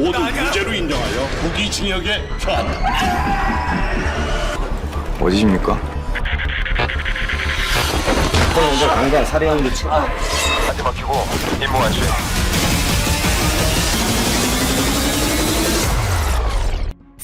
모두 무죄로 인정하여 무기징역에 처한다. 어디십니까? 먼저 강간 살해 혐의로 지금 한대 막히고 임무 완수.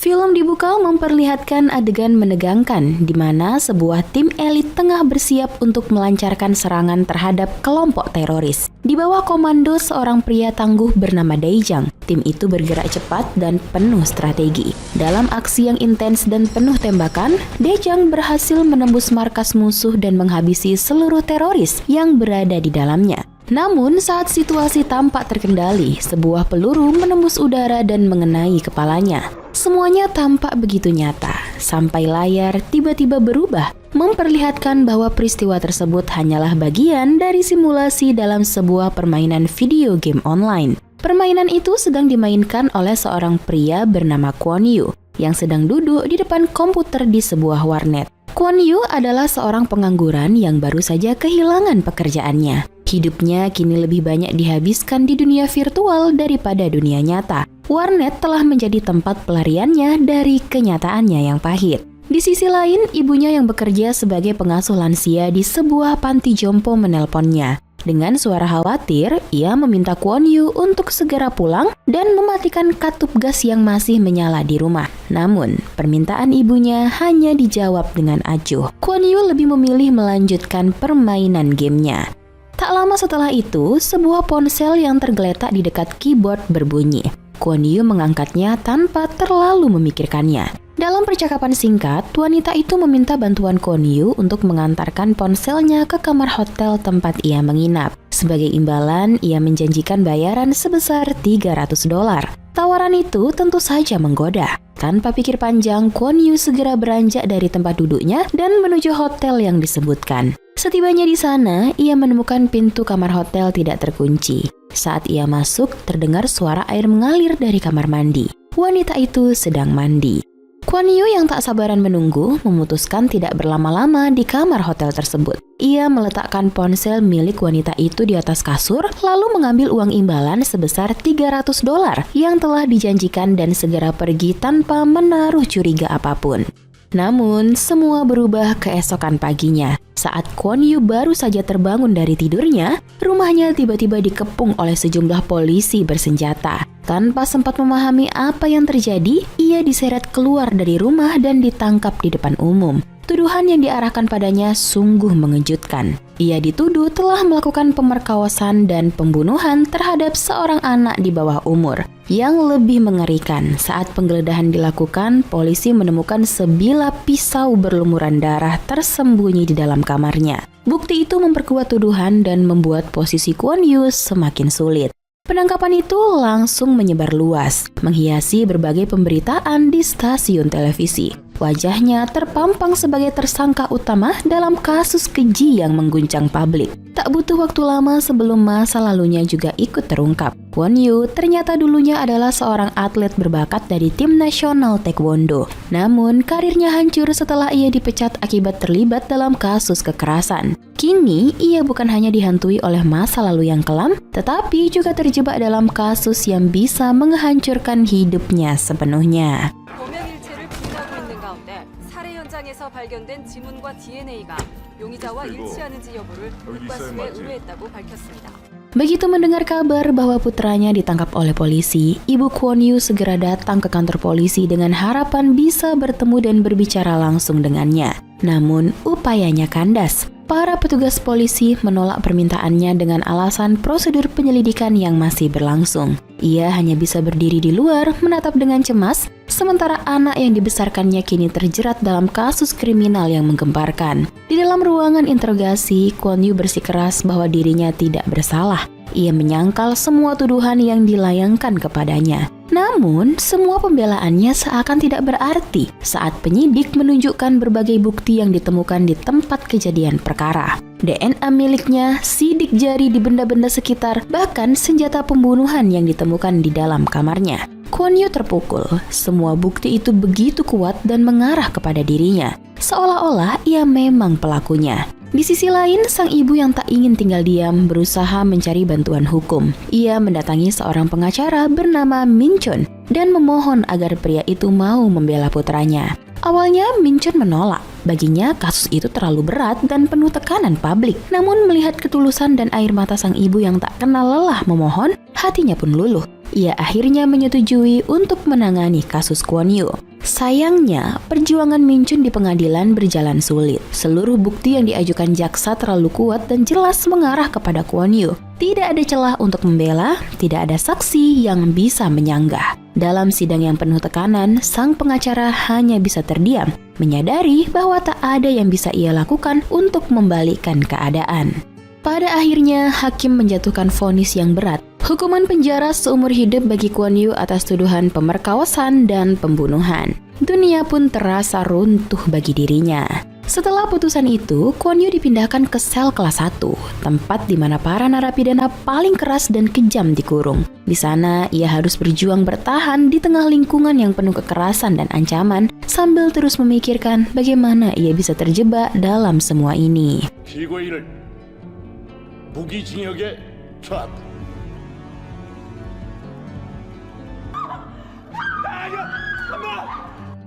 Film dibuka memperlihatkan adegan menegangkan di mana sebuah tim elit tengah bersiap untuk melancarkan serangan terhadap kelompok teroris. Di bawah komando seorang pria tangguh bernama Daejang, tim itu bergerak cepat dan penuh strategi. Dalam aksi yang intens dan penuh tembakan, Daejang berhasil menembus markas musuh dan menghabisi seluruh teroris yang berada di dalamnya. Namun, saat situasi tampak terkendali, sebuah peluru menembus udara dan mengenai kepalanya. Semuanya tampak begitu nyata, sampai layar tiba-tiba berubah, memperlihatkan bahwa peristiwa tersebut hanyalah bagian dari simulasi dalam sebuah permainan video game online. Permainan itu sedang dimainkan oleh seorang pria bernama Kwon Yu, yang sedang duduk di depan komputer di sebuah warnet. Kwon Yu adalah seorang pengangguran yang baru saja kehilangan pekerjaannya. Hidupnya kini lebih banyak dihabiskan di dunia virtual daripada dunia nyata. Warnet telah menjadi tempat pelariannya dari kenyataannya yang pahit. Di sisi lain, ibunya yang bekerja sebagai pengasuh lansia di sebuah panti jompo menelponnya. Dengan suara khawatir, ia meminta Kwon Yu untuk segera pulang dan mematikan katup gas yang masih menyala di rumah. Namun, permintaan ibunya hanya dijawab dengan acuh. Kwon Yu lebih memilih melanjutkan permainan gamenya. Tak lama setelah itu, sebuah ponsel yang tergeletak di dekat keyboard berbunyi. Kwon Yu mengangkatnya tanpa terlalu memikirkannya. Dalam percakapan singkat, wanita itu meminta bantuan Kwon Yu untuk mengantarkan ponselnya ke kamar hotel tempat ia menginap. Sebagai imbalan, ia menjanjikan bayaran sebesar $300. Tawaran itu tentu saja menggoda. Tanpa pikir panjang, Kwon Yu segera beranjak dari tempat duduknya dan menuju hotel yang disebutkan. Setibanya di sana, ia menemukan pintu kamar hotel tidak terkunci. Saat ia masuk, terdengar suara air mengalir dari kamar mandi. Wanita itu sedang mandi. Kwon Yu yang tak sabaran menunggu, memutuskan tidak berlama-lama di kamar hotel tersebut. Ia meletakkan ponsel milik wanita itu di atas kasur, lalu mengambil uang imbalan sebesar $300 yang telah dijanjikan dan segera pergi tanpa menaruh curiga apapun. Namun, semua berubah keesokan paginya. Saat Kwon Yu baru saja terbangun dari tidurnya, rumahnya tiba-tiba dikepung oleh sejumlah polisi bersenjata. Tanpa sempat memahami apa yang terjadi, ia diseret keluar dari rumah dan ditangkap di depan umum. Tuduhan yang diarahkan padanya sungguh mengejutkan. Ia dituduh telah melakukan pemerkosaan dan pembunuhan terhadap seorang anak di bawah umur. Yang lebih mengerikan, saat penggeledahan dilakukan, polisi menemukan sebilah pisau berlumuran darah tersembunyi di dalam kamarnya. Bukti itu memperkuat tuduhan dan membuat posisi Kwon Yu semakin sulit. Penangkapan itu langsung menyebar luas, menghiasi berbagai pemberitaan di stasiun televisi. Wajahnya terpampang sebagai tersangka utama dalam kasus keji yang mengguncang publik. Tak butuh waktu lama sebelum masa lalunya juga ikut terungkap. Kwon Yu ternyata dulunya adalah seorang atlet berbakat dari tim nasional taekwondo. Namun, karirnya hancur setelah ia dipecat akibat terlibat dalam kasus kekerasan. Kini, ia bukan hanya dihantui oleh masa lalu yang kelam, tetapi juga terjebak dalam kasus yang bisa menghancurkan hidupnya sepenuhnya. 살해 현장에서 발견된 지문과 DNA가 용의자와 일치하는지 여부를 국과수에 의뢰했다고 밝혔습니다. Begitu mendengar kabar bahwa putranya ditangkap oleh polisi, ibu Kwon Yu segera datang ke kantor polisi dengan harapan bisa bertemu dan berbicara langsung dengannya. Namun, upayanya kandas. Para petugas polisi menolak permintaannya dengan alasan prosedur penyelidikan yang masih berlangsung. Ia hanya bisa berdiri di luar menatap dengan cemas, sementara anak yang dibesarkannya kini terjerat dalam kasus kriminal yang menggemparkan. Di dalam ruangan interogasi, Kwon Yu bersikeras bahwa dirinya tidak bersalah. Ia menyangkal semua tuduhan yang dilayangkan kepadanya. Namun, semua pembelaannya seakan tidak berarti saat penyidik menunjukkan berbagai bukti yang ditemukan di tempat kejadian perkara. DNA miliknya, sidik jari di benda-benda sekitar, bahkan senjata pembunuhan yang ditemukan di dalam kamarnya. Kwon Yu terpukul. Semua bukti itu begitu kuat dan mengarah kepada dirinya. Seolah-olah ia memang pelakunya. Di sisi lain, sang ibu yang tak ingin tinggal diam berusaha mencari bantuan hukum. Ia mendatangi seorang pengacara bernama Min Chun dan memohon agar pria itu mau membela putranya. Awalnya Min Chun menolak. Baginya kasus itu terlalu berat dan penuh tekanan publik. Namun melihat ketulusan dan air mata sang ibu yang tak kenal lelah memohon, hatinya pun luluh. Ia akhirnya menyetujui untuk menangani kasus Kwon Yu. Sayangnya, perjuangan Min Chun di pengadilan berjalan sulit. Seluruh bukti yang diajukan jaksa terlalu kuat dan jelas mengarah kepada Kwon Yu. Tidak ada celah untuk membela, tidak ada saksi yang bisa menyanggah. Dalam sidang yang penuh tekanan, sang pengacara hanya bisa terdiam, menyadari bahwa tak ada yang bisa ia lakukan untuk membalikkan keadaan. Pada akhirnya, hakim menjatuhkan vonis yang berat. Hukuman penjara seumur hidup bagi Kwon Yu atas tuduhan pemerkosaan dan pembunuhan. Dunia pun terasa runtuh bagi dirinya. Setelah putusan itu, Kwon Yu dipindahkan ke sel kelas 1, tempat di mana para narapidana paling keras dan kejam dikurung. Di sana, ia harus berjuang bertahan di tengah lingkungan yang penuh kekerasan dan ancaman, sambil terus memikirkan bagaimana ia bisa terjebak dalam semua ini. 피고인을 무기징역에 처한다.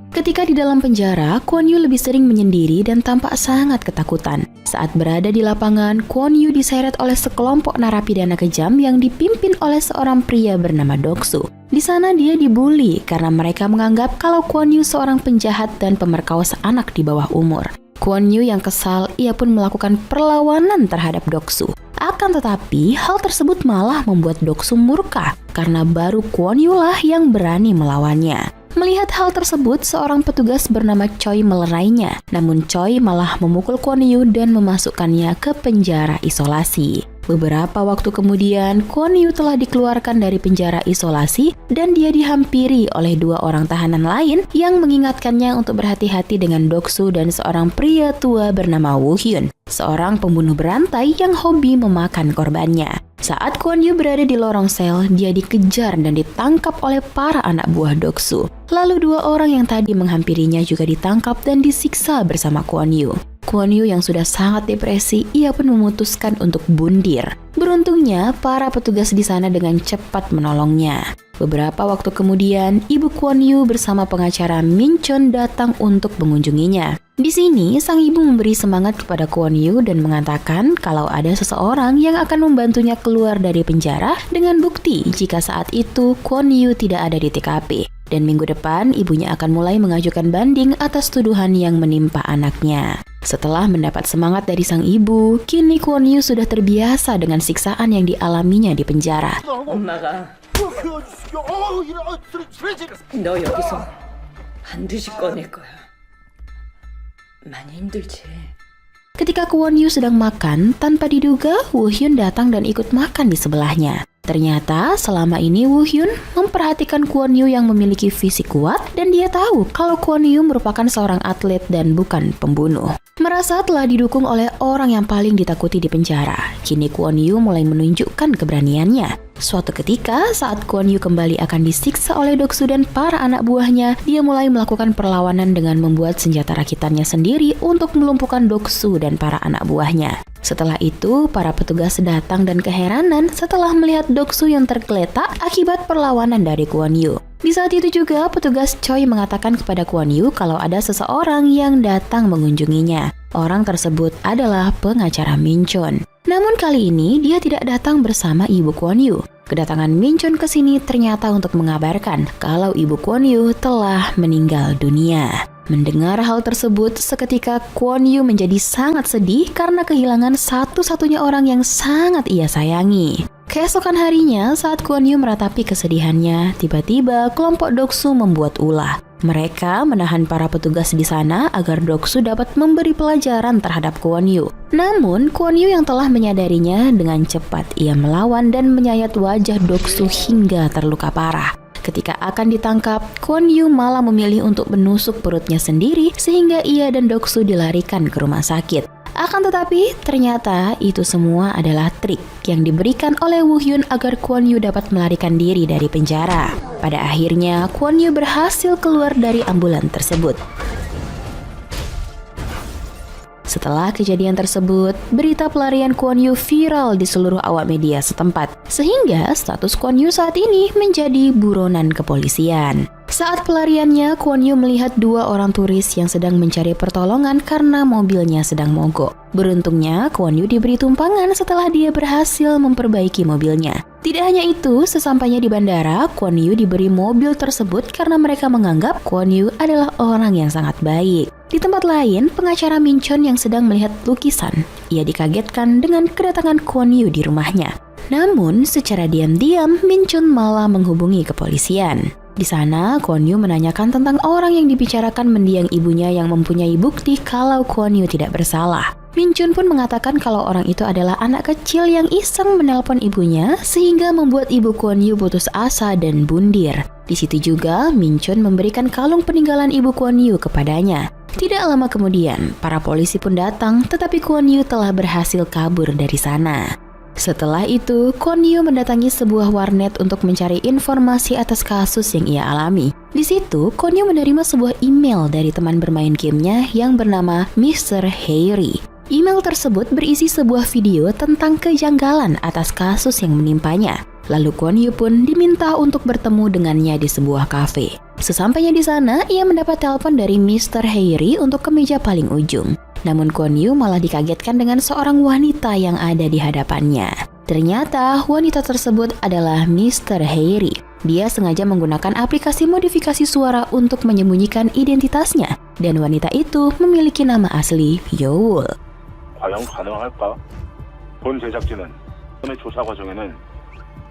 Ketika di dalam penjara, Kwon Yu lebih sering menyendiri dan tampak sangat ketakutan. Saat berada di lapangan, Kwon Yu diseret oleh sekelompok narapidana kejam yang dipimpin oleh seorang pria bernama Doksu. Di sana dia dibully karena mereka menganggap kalau Kwon Yu seorang penjahat dan pemerkosa anak di bawah umur. Kwon Yu yang kesal, ia pun melakukan perlawanan terhadap Doksu. Akan tetapi, hal tersebut malah membuat Doksu murka karena baru Kwon Yu lah yang berani melawannya. Melihat hal tersebut, seorang petugas bernama Choi melerainya. Namun Choi malah memukul Kwon Yu dan memasukkannya ke penjara isolasi. Beberapa waktu kemudian, Kwon Yu telah dikeluarkan dari penjara isolasi dan dia dihampiri oleh 2 orang tahanan lain yang mengingatkannya untuk berhati-hati dengan Doksu dan seorang pria tua bernama Woo Hyun, seorang pembunuh berantai yang hobi memakan korbannya. Saat Kwon Yu berada di lorong sel, dia dikejar dan ditangkap oleh para anak buah Doksu. Lalu 2 orang yang tadi menghampirinya juga ditangkap dan disiksa bersama Kwon Yu. Kwon Yu yang sudah sangat depresi, ia pun memutuskan untuk bundir. Beruntungnya, para petugas di sana dengan cepat menolongnya. Beberapa waktu kemudian, ibu Kwon Yu bersama pengacara Min Chun datang untuk mengunjunginya. Di sini, sang ibu memberi semangat kepada Kwon Yu dan mengatakan kalau ada seseorang yang akan membantunya keluar dari penjara dengan bukti jika saat itu Kwon Yu tidak ada di TKP. Dan minggu depan, ibunya akan mulai mengajukan banding atas tuduhan yang menimpa anaknya. Setelah mendapat semangat dari sang ibu, kini Kwon Yu sudah terbiasa dengan siksaan yang dialaminya di penjara. 엄마가 너 여기서 반드시 꺼낼 거야. 많이 힘들지. Ketika Kwon Yu sedang makan, tanpa diduga Woo Hyun datang dan ikut makan di sebelahnya. Ternyata selama ini Woo Hyun memperhatikan Kwon Yu yang memiliki fisik kuat dan dia tahu kalau Kwon Yu merupakan seorang atlet dan bukan pembunuh. Merasa telah didukung oleh orang yang paling ditakuti di penjara, kini Kwon Yu mulai menunjukkan keberaniannya. Suatu ketika, saat Kwon Yu kembali akan disiksa oleh Doksu dan para anak buahnya, dia mulai melakukan perlawanan dengan membuat senjata rakitannya sendiri untuk melumpuhkan Doksu dan para anak buahnya. Setelah itu, para petugas datang dan keheranan setelah melihat Doksu yang tergeletak akibat perlawanan dari Kwon Yu. Di saat itu juga, petugas Choi mengatakan kepada Kwon Yu kalau ada seseorang yang datang mengunjunginya. Orang tersebut adalah pengacara Min Chun. Namun kali ini dia tidak datang bersama ibu Kwon Yu. Kedatangan Min Chun ke sini ternyata untuk mengabarkan kalau ibu Kwon Yu telah meninggal dunia. Mendengar hal tersebut, seketika Kwon Yu menjadi sangat sedih karena kehilangan satu-satunya orang yang sangat ia sayangi. Keesokan harinya, saat Kwon Yu meratapi kesedihannya, tiba-tiba kelompok Doksu membuat ulah. Mereka menahan para petugas di sana agar Doksu dapat memberi pelajaran terhadap Kwon Yu. Namun, Kwon Yu yang telah menyadarinya, dengan cepat ia melawan dan menyayat wajah Doksu hingga terluka parah. Ketika akan ditangkap, Kwon Yu malah memilih untuk menusuk perutnya sendiri sehingga ia dan Doksu dilarikan ke rumah sakit. Akan tetapi, ternyata itu semua adalah trik yang diberikan oleh Woo Hyun agar Kwon Yu dapat melarikan diri dari penjara. Pada akhirnya, Kwon Yu berhasil keluar dari ambulan tersebut. Setelah kejadian tersebut, berita pelarian Kwon Yu viral di seluruh awak media setempat, sehingga status Kwon Yu saat ini menjadi buronan kepolisian. Saat pelariannya, Kwon Yu melihat 2 orang turis yang sedang mencari pertolongan karena mobilnya sedang mogok. Beruntungnya, Kwon Yu diberi tumpangan setelah dia berhasil memperbaiki mobilnya. Tidak hanya itu, sesampainya di bandara, Kwon Yu diberi mobil tersebut karena mereka menganggap Kwon Yu adalah orang yang sangat baik. Di tempat lain, pengacara Min Chun yang sedang melihat lukisan, ia dikagetkan dengan kedatangan Kwon Yu di rumahnya. Namun, secara diam-diam, Min Chun malah menghubungi kepolisian. Di sana, Kwon Yu menanyakan tentang orang yang dibicarakan mendiang ibunya yang mempunyai bukti kalau Kwon Yu tidak bersalah. Min Chun pun mengatakan kalau orang itu adalah anak kecil yang iseng menelpon ibunya sehingga membuat ibu Kwon Yu putus asa dan bundir. Di situ juga, Min Chun memberikan kalung peninggalan ibu Kwon Yu kepadanya. Tidak lama kemudian, para polisi pun datang, tetapi Kwon Yu telah berhasil kabur dari sana. Setelah itu, Kwon Yu mendatangi sebuah warnet untuk mencari informasi atas kasus yang ia alami. Di situ, Kwon Yu menerima sebuah email dari teman bermain gamenya yang bernama Mr. Harry. Email tersebut berisi sebuah video tentang kejanggalan atas kasus yang menimpanya. Lalu Kwon Yu pun diminta untuk bertemu dengannya di sebuah kafe. Sesampainya di sana, ia mendapat telepon dari Mr. Harry untuk ke meja paling ujung. Namun Kwon Yu malah dikagetkan dengan seorang wanita yang ada di hadapannya. Ternyata wanita tersebut adalah Mr. Harry. Dia sengaja menggunakan aplikasi modifikasi suara untuk menyembunyikan identitasnya. Dan wanita itu memiliki nama asli Yeowol. 과연 가능할까? 본 제작진은 처음의 조사 과정에는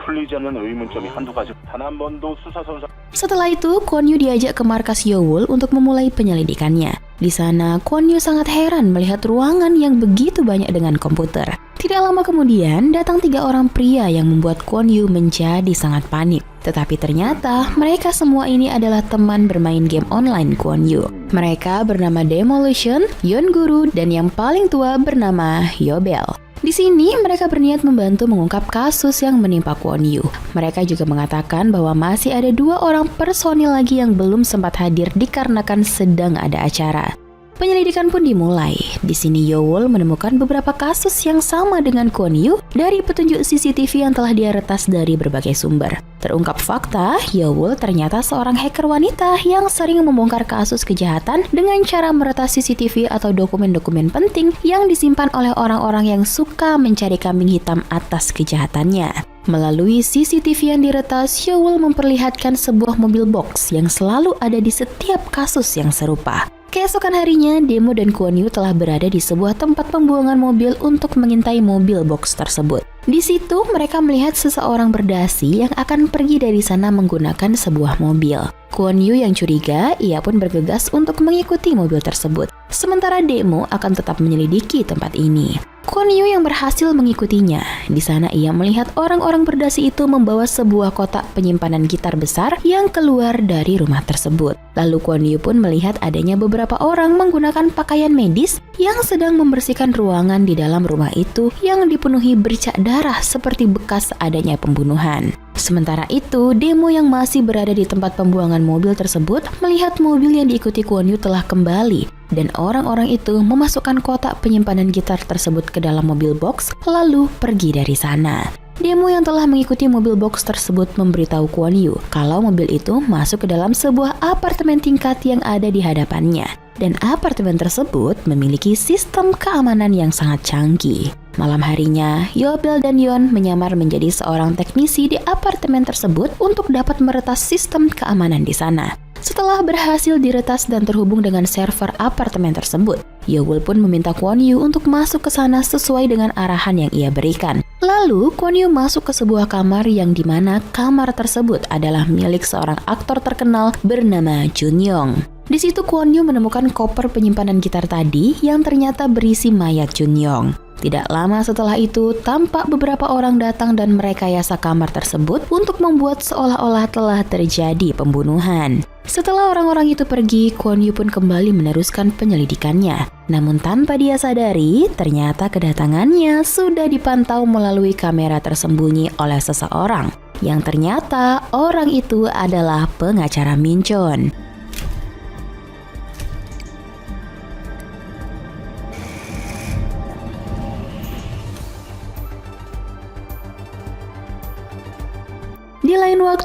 풀리지 않는 의문점이 한두 가지 단 한 번도 수사선사. Setelah itu, Kwon Yu diajak ke markas Yeowol untuk memulai penyelidikannya. Di sana, Kwon Yu sangat heran melihat ruangan yang begitu banyak dengan komputer. Tidak lama kemudian, datang 3 orang pria yang membuat Kwon Yu menjadi sangat panik. Tetapi ternyata, mereka semua ini adalah teman bermain game online Kwon Yu. Mereka bernama Demolition, Yeon Guru, dan yang paling tua bernama Yobel. Di sini, mereka berniat membantu mengungkap kasus yang menimpa Kwon Yu. Mereka juga mengatakan bahwa masih ada 2 orang personil lagi yang belum sempat hadir dikarenakan sedang ada acara. Penyelidikan pun dimulai. Di sini Yeowol menemukan beberapa kasus yang sama dengan Kwon Yu dari petunjuk CCTV yang telah dia retas dari berbagai sumber. Terungkap fakta, Yeowol ternyata seorang hacker wanita yang sering membongkar kasus kejahatan dengan cara meretas CCTV atau dokumen-dokumen penting yang disimpan oleh orang-orang yang suka mencari kambing hitam atas kejahatannya. Melalui CCTV yang diretas, Yeowol memperlihatkan sebuah mobil box yang selalu ada di setiap kasus yang serupa. Keesokan harinya, Demo dan Kwon Yu telah berada di sebuah tempat pembuangan mobil untuk mengintai mobil box tersebut. Di situ, mereka melihat seseorang berdasi yang akan pergi dari sana menggunakan sebuah mobil. Kwon Yu yang curiga, ia pun bergegas untuk mengikuti mobil tersebut. Sementara Demo akan tetap menyelidiki tempat ini. Kwon Yu yang berhasil mengikutinya. Di sana ia melihat orang-orang berdasi itu membawa sebuah kotak penyimpanan gitar besar yang keluar dari rumah tersebut. Lalu Kwon Yu pun melihat adanya beberapa orang menggunakan pakaian medis yang sedang membersihkan ruangan di dalam rumah itu yang dipenuhi bercak darah seperti bekas adanya pembunuhan. Sementara itu, Demo yang masih berada di tempat pembuangan mobil tersebut melihat mobil yang diikuti Kwon Yu telah kembali dan orang-orang itu memasukkan kotak penyimpanan gitar tersebut ke dalam mobil box lalu pergi dari sana. Demo yang telah mengikuti mobil box tersebut memberitahu Kwon Yu kalau mobil itu masuk ke dalam sebuah apartemen tingkat yang ada di hadapannya. Dan apartemen tersebut memiliki sistem keamanan yang sangat canggih. Malam harinya, Yobel dan Yeon menyamar menjadi seorang teknisi di apartemen tersebut untuk dapat meretas sistem keamanan di sana. Setelah berhasil diretas dan terhubung dengan server apartemen tersebut, Yeowol pun meminta Kwon Yu untuk masuk ke sana sesuai dengan arahan yang ia berikan. Lalu, Kwon Yu masuk ke sebuah kamar yang dimana kamar tersebut adalah milik seorang aktor terkenal bernama Jun Yong. Di situ Kwon Yu menemukan koper penyimpanan gitar tadi yang ternyata berisi mayat Jun Yong. Tidak lama setelah itu, tampak beberapa orang datang dan merekayasa kamar tersebut untuk membuat seolah-olah telah terjadi pembunuhan. Setelah orang-orang itu pergi, Kwon Yu pun kembali meneruskan penyelidikannya. Namun tanpa dia sadari, ternyata kedatangannya sudah dipantau melalui kamera tersembunyi oleh seseorang. Yang ternyata orang itu adalah pengacara Min Chun.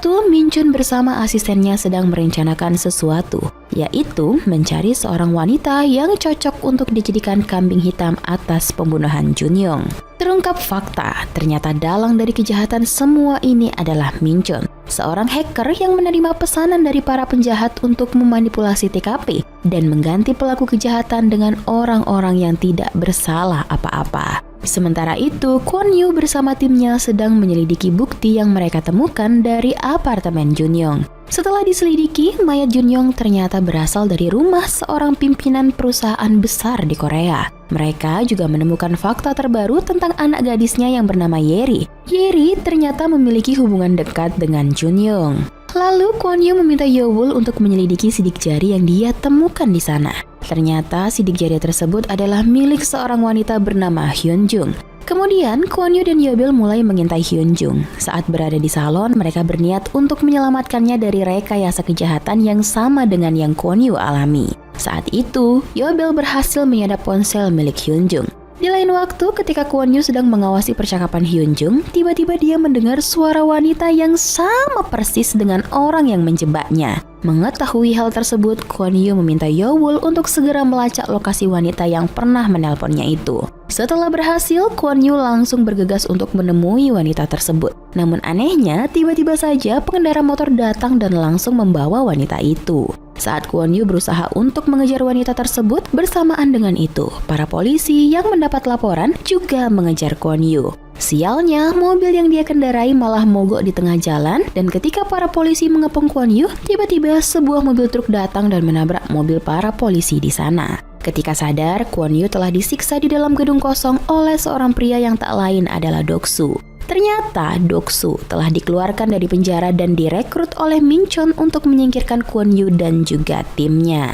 itu, Min Chun bersama asistennya sedang merencanakan sesuatu, yaitu mencari seorang wanita yang cocok untuk dijadikan kambing hitam atas pembunuhan Jun Yong. Terungkap fakta, ternyata dalang dari kejahatan semua ini adalah Min Chun, seorang hacker yang menerima pesanan dari para penjahat untuk memanipulasi TKP dan mengganti pelaku kejahatan dengan orang-orang yang tidak bersalah apa-apa. Sementara itu, Kwon Yu bersama timnya sedang menyelidiki bukti yang mereka temukan dari apartemen Jun Yong. Setelah diselidiki, mayat Jun Yong ternyata berasal dari rumah seorang pimpinan perusahaan besar di Korea. Mereka juga menemukan fakta terbaru tentang anak gadisnya yang bernama Yeri. Yeri ternyata memiliki hubungan dekat dengan Jun Yong. Lalu Kwon Yu meminta Yeowol untuk menyelidiki sidik jari yang dia temukan di sana. Ternyata sidik jari tersebut adalah milik seorang wanita bernama Hyun Jung. Kemudian Kwon Yu dan Yeobel mulai mengintai Hyun Jung. Saat berada di salon, mereka berniat untuk menyelamatkannya dari rekayasa kejahatan yang sama dengan yang Kwon Yu alami. Saat itu, Yeobel berhasil menyadap ponsel milik Hyun Jung. Di lain waktu, ketika Kwon Yu sedang mengawasi percakapan Hyun Jung, tiba-tiba dia mendengar suara wanita yang sama persis dengan orang yang menjebaknya. Mengetahui hal tersebut, Kwon Yu meminta Yeowol untuk segera melacak lokasi wanita yang pernah menelponnya itu. Setelah berhasil, Kwon Yu langsung bergegas untuk menemui wanita tersebut. Namun anehnya, tiba-tiba saja pengendara motor datang dan langsung membawa wanita itu. Saat Kwon Yu berusaha untuk mengejar wanita tersebut, bersamaan dengan itu, para polisi yang mendapat laporan juga mengejar Kwon Yu. Sialnya, mobil yang dia kendarai malah mogok di tengah jalan, dan ketika para polisi mengepung Kwon Yu, tiba-tiba sebuah mobil truk datang dan menabrak mobil para polisi di sana. Ketika sadar, Kwon Yu telah disiksa di dalam gedung kosong oleh seorang pria yang tak lain adalah Doksu. Ternyata Doksu telah dikeluarkan dari penjara dan direkrut oleh Min Chun untuk menyingkirkan Kwon Yu dan juga timnya.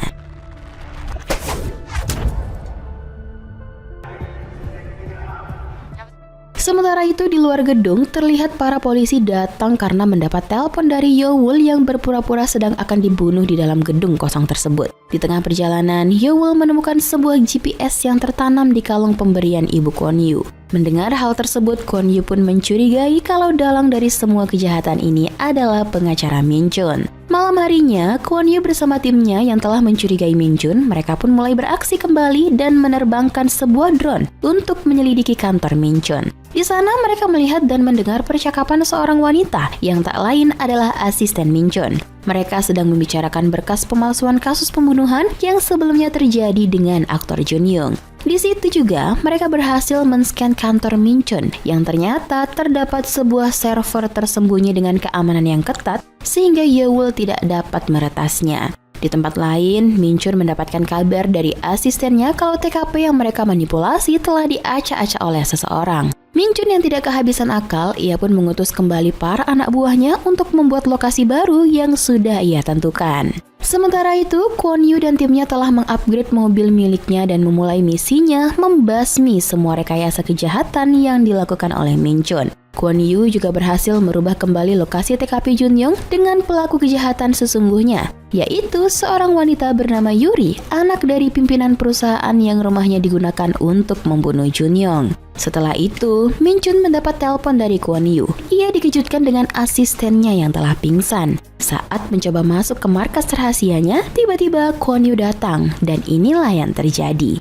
Sementara itu di luar gedung terlihat para polisi datang karena mendapat telepon dari Yeowol yang berpura-pura sedang akan dibunuh di dalam gedung kosong tersebut. Di tengah perjalanan, Yeowol menemukan sebuah GPS yang tertanam di kalung pemberian ibu Kwon Yu. Mendengar hal tersebut, Kwon Yu pun mencurigai kalau dalang dari semua kejahatan ini adalah pengacara Min Chun. Malam harinya, Kwon Yu bersama timnya yang telah mencurigai Min Chun, mereka pun mulai beraksi kembali dan menerbangkan sebuah drone untuk menyelidiki kantor Min Chun. Di sana mereka melihat dan mendengar percakapan seorang wanita yang tak lain adalah asisten Min Chun. Mereka sedang membicarakan berkas pemalsuan kasus pembunuhan yang sebelumnya terjadi dengan aktor Jun Yong. Di situ juga mereka berhasil men-scan kantor Min Chun yang ternyata terdapat sebuah server tersembunyi dengan keamanan yang ketat sehingga Yeowol tidak dapat meretasnya. Di tempat lain, Min Chun mendapatkan kabar dari asistennya kalau TKP yang mereka manipulasi telah diacak-acak oleh seseorang. Min Chun yang tidak kehabisan akal, ia pun mengutus kembali para anak buahnya untuk membuat lokasi baru yang sudah ia tentukan. Sementara itu, Kwon Yu dan timnya telah mengupgrade mobil miliknya dan memulai misinya membasmi semua rekayasa kejahatan yang dilakukan oleh Min Chun. Kwon Yu juga berhasil merubah kembali lokasi TKP Jun Yong dengan pelaku kejahatan sesungguhnya, yaitu seorang wanita bernama Yuri, anak dari pimpinan perusahaan yang rumahnya digunakan untuk membunuh Jun Yong. Setelah itu, Min Chun mendapat telepon dari Kwon Yu. Ia dikejutkan dengan asistennya yang telah pingsan. Saat mencoba masuk ke markas rahasianya, tiba-tiba Kwon Yu datang dan inilah yang terjadi.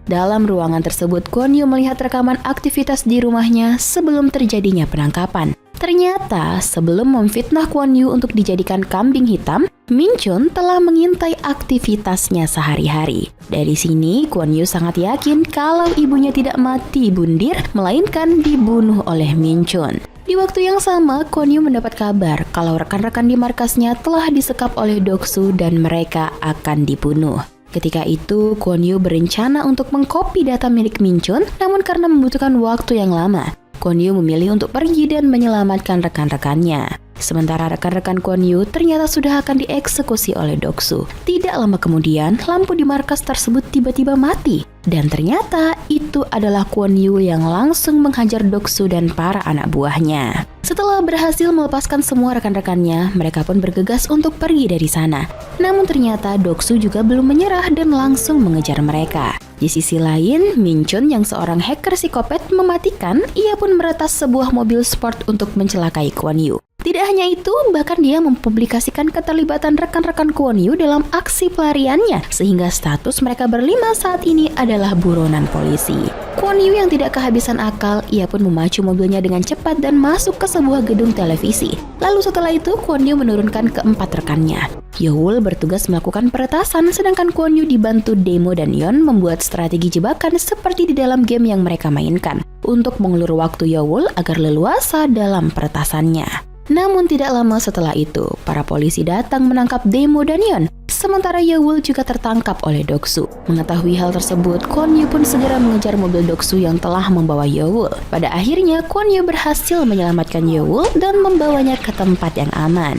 Dalam ruangan tersebut, Kwon Yu melihat rekaman aktivitas di rumahnya sebelum terjadinya penangkapan. Ternyata, sebelum memfitnah Kwon Yu untuk dijadikan kambing hitam, Min Chun telah mengintai aktivitasnya sehari-hari. Dari sini, Kwon Yu sangat yakin kalau ibunya tidak mati bundir, melainkan dibunuh oleh Min Chun. Di waktu yang sama, Kwon Yu mendapat kabar kalau rekan-rekan di markasnya telah disekap oleh Doksu dan mereka akan dibunuh. Ketika itu, Kwon Yu berencana untuk mengcopy data milik Min Chun, namun karena membutuhkan waktu yang lama, Kwon Yu memilih untuk pergi dan menyelamatkan rekan-rekannya. Sementara rekan-rekan Kwon Yu ternyata sudah akan dieksekusi oleh Doksu. Tidak lama kemudian, lampu di markas tersebut tiba-tiba mati. Dan ternyata itu adalah Kwon Yu yang langsung menghajar Doksu dan para anak buahnya. Setelah berhasil melepaskan semua rekan-rekannya, mereka pun bergegas untuk pergi dari sana. Namun ternyata Doksu juga belum menyerah dan langsung mengejar mereka. Di sisi lain, Min Chun yang seorang hacker psikopat mematikan, ia pun meretas sebuah mobil sport untuk mencelakai Kwon Yu. Tidak hanya itu, bahkan dia mempublikasikan keterlibatan rekan-rekan Kwon Yu dalam aksi pelariannya, sehingga status mereka berlima saat ini adalah buronan polisi. Kwon Yu yang tidak kehabisan akal, ia pun memacu mobilnya dengan cepat dan masuk ke sebuah gedung televisi. Lalu setelah itu, Kwon Yu menurunkan keempat rekannya. Yeowol bertugas melakukan peretasan, sedangkan Kwon Yu dibantu Demo dan Yeon membuat strategi jebakan seperti di dalam game yang mereka mainkan, untuk mengulur waktu Yeowol agar leluasa dalam peretasannya. Namun tidak lama setelah itu, para polisi datang menangkap Demo dan Yeon. Sementara Yeowol juga tertangkap oleh Doksu. Mengetahui hal tersebut, Kwon Yu pun segera mengejar mobil Doksu yang telah membawa Yeowol. Pada akhirnya, Kwon Yu berhasil menyelamatkan Yeowol dan membawanya ke tempat yang aman.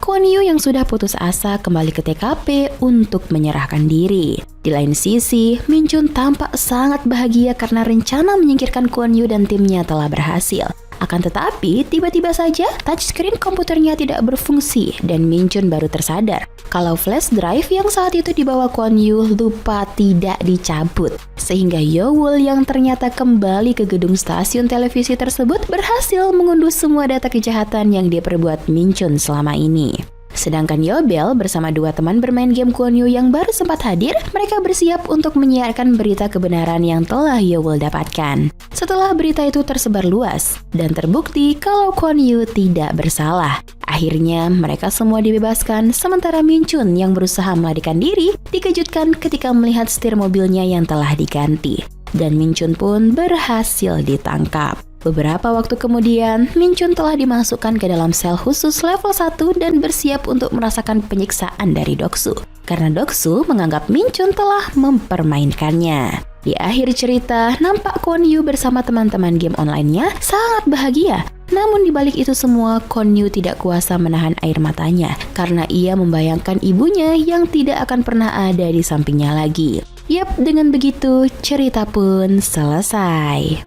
Kwon Yu yang sudah putus asa kembali ke TKP untuk menyerahkan diri. Di lain sisi, Min Chun tampak sangat bahagia karena rencana menyingkirkan Kwon Yu dan timnya telah berhasil. Akan tetapi, tiba-tiba saja touchscreen komputernya tidak berfungsi dan Min Chun baru tersadar kalau flash drive yang saat itu dibawa Kwon Yu lupa tidak dicabut. Sehingga Yeowol yang ternyata kembali ke gedung stasiun televisi tersebut berhasil mengunduh semua data kejahatan yang diperbuat Min Chun selama ini. Sedangkan Yeobel bersama dua teman bermain game Kwon Yu yang baru sempat hadir, mereka bersiap untuk menyiarkan berita kebenaran yang telah Yeowol dapatkan. Setelah berita itu tersebar luas dan terbukti kalau Kwon Yu tidak bersalah. Akhirnya mereka semua dibebaskan, sementara Min Chun yang berusaha melarikan diri dikejutkan ketika melihat setir mobilnya yang telah diganti. Dan Min Chun pun berhasil ditangkap. Beberapa waktu kemudian, Min Chun telah dimasukkan ke dalam sel khusus level 1 dan bersiap untuk merasakan penyiksaan dari Doksu. Karena Doksu menganggap Min Chun telah mempermainkannya. Di akhir cerita, nampak Kwon Yu bersama teman-teman game online-nya sangat bahagia. Namun di balik itu semua, Kwon Yu tidak kuasa menahan air matanya karena ia membayangkan ibunya yang tidak akan pernah ada di sampingnya lagi. Yap, dengan begitu cerita pun selesai.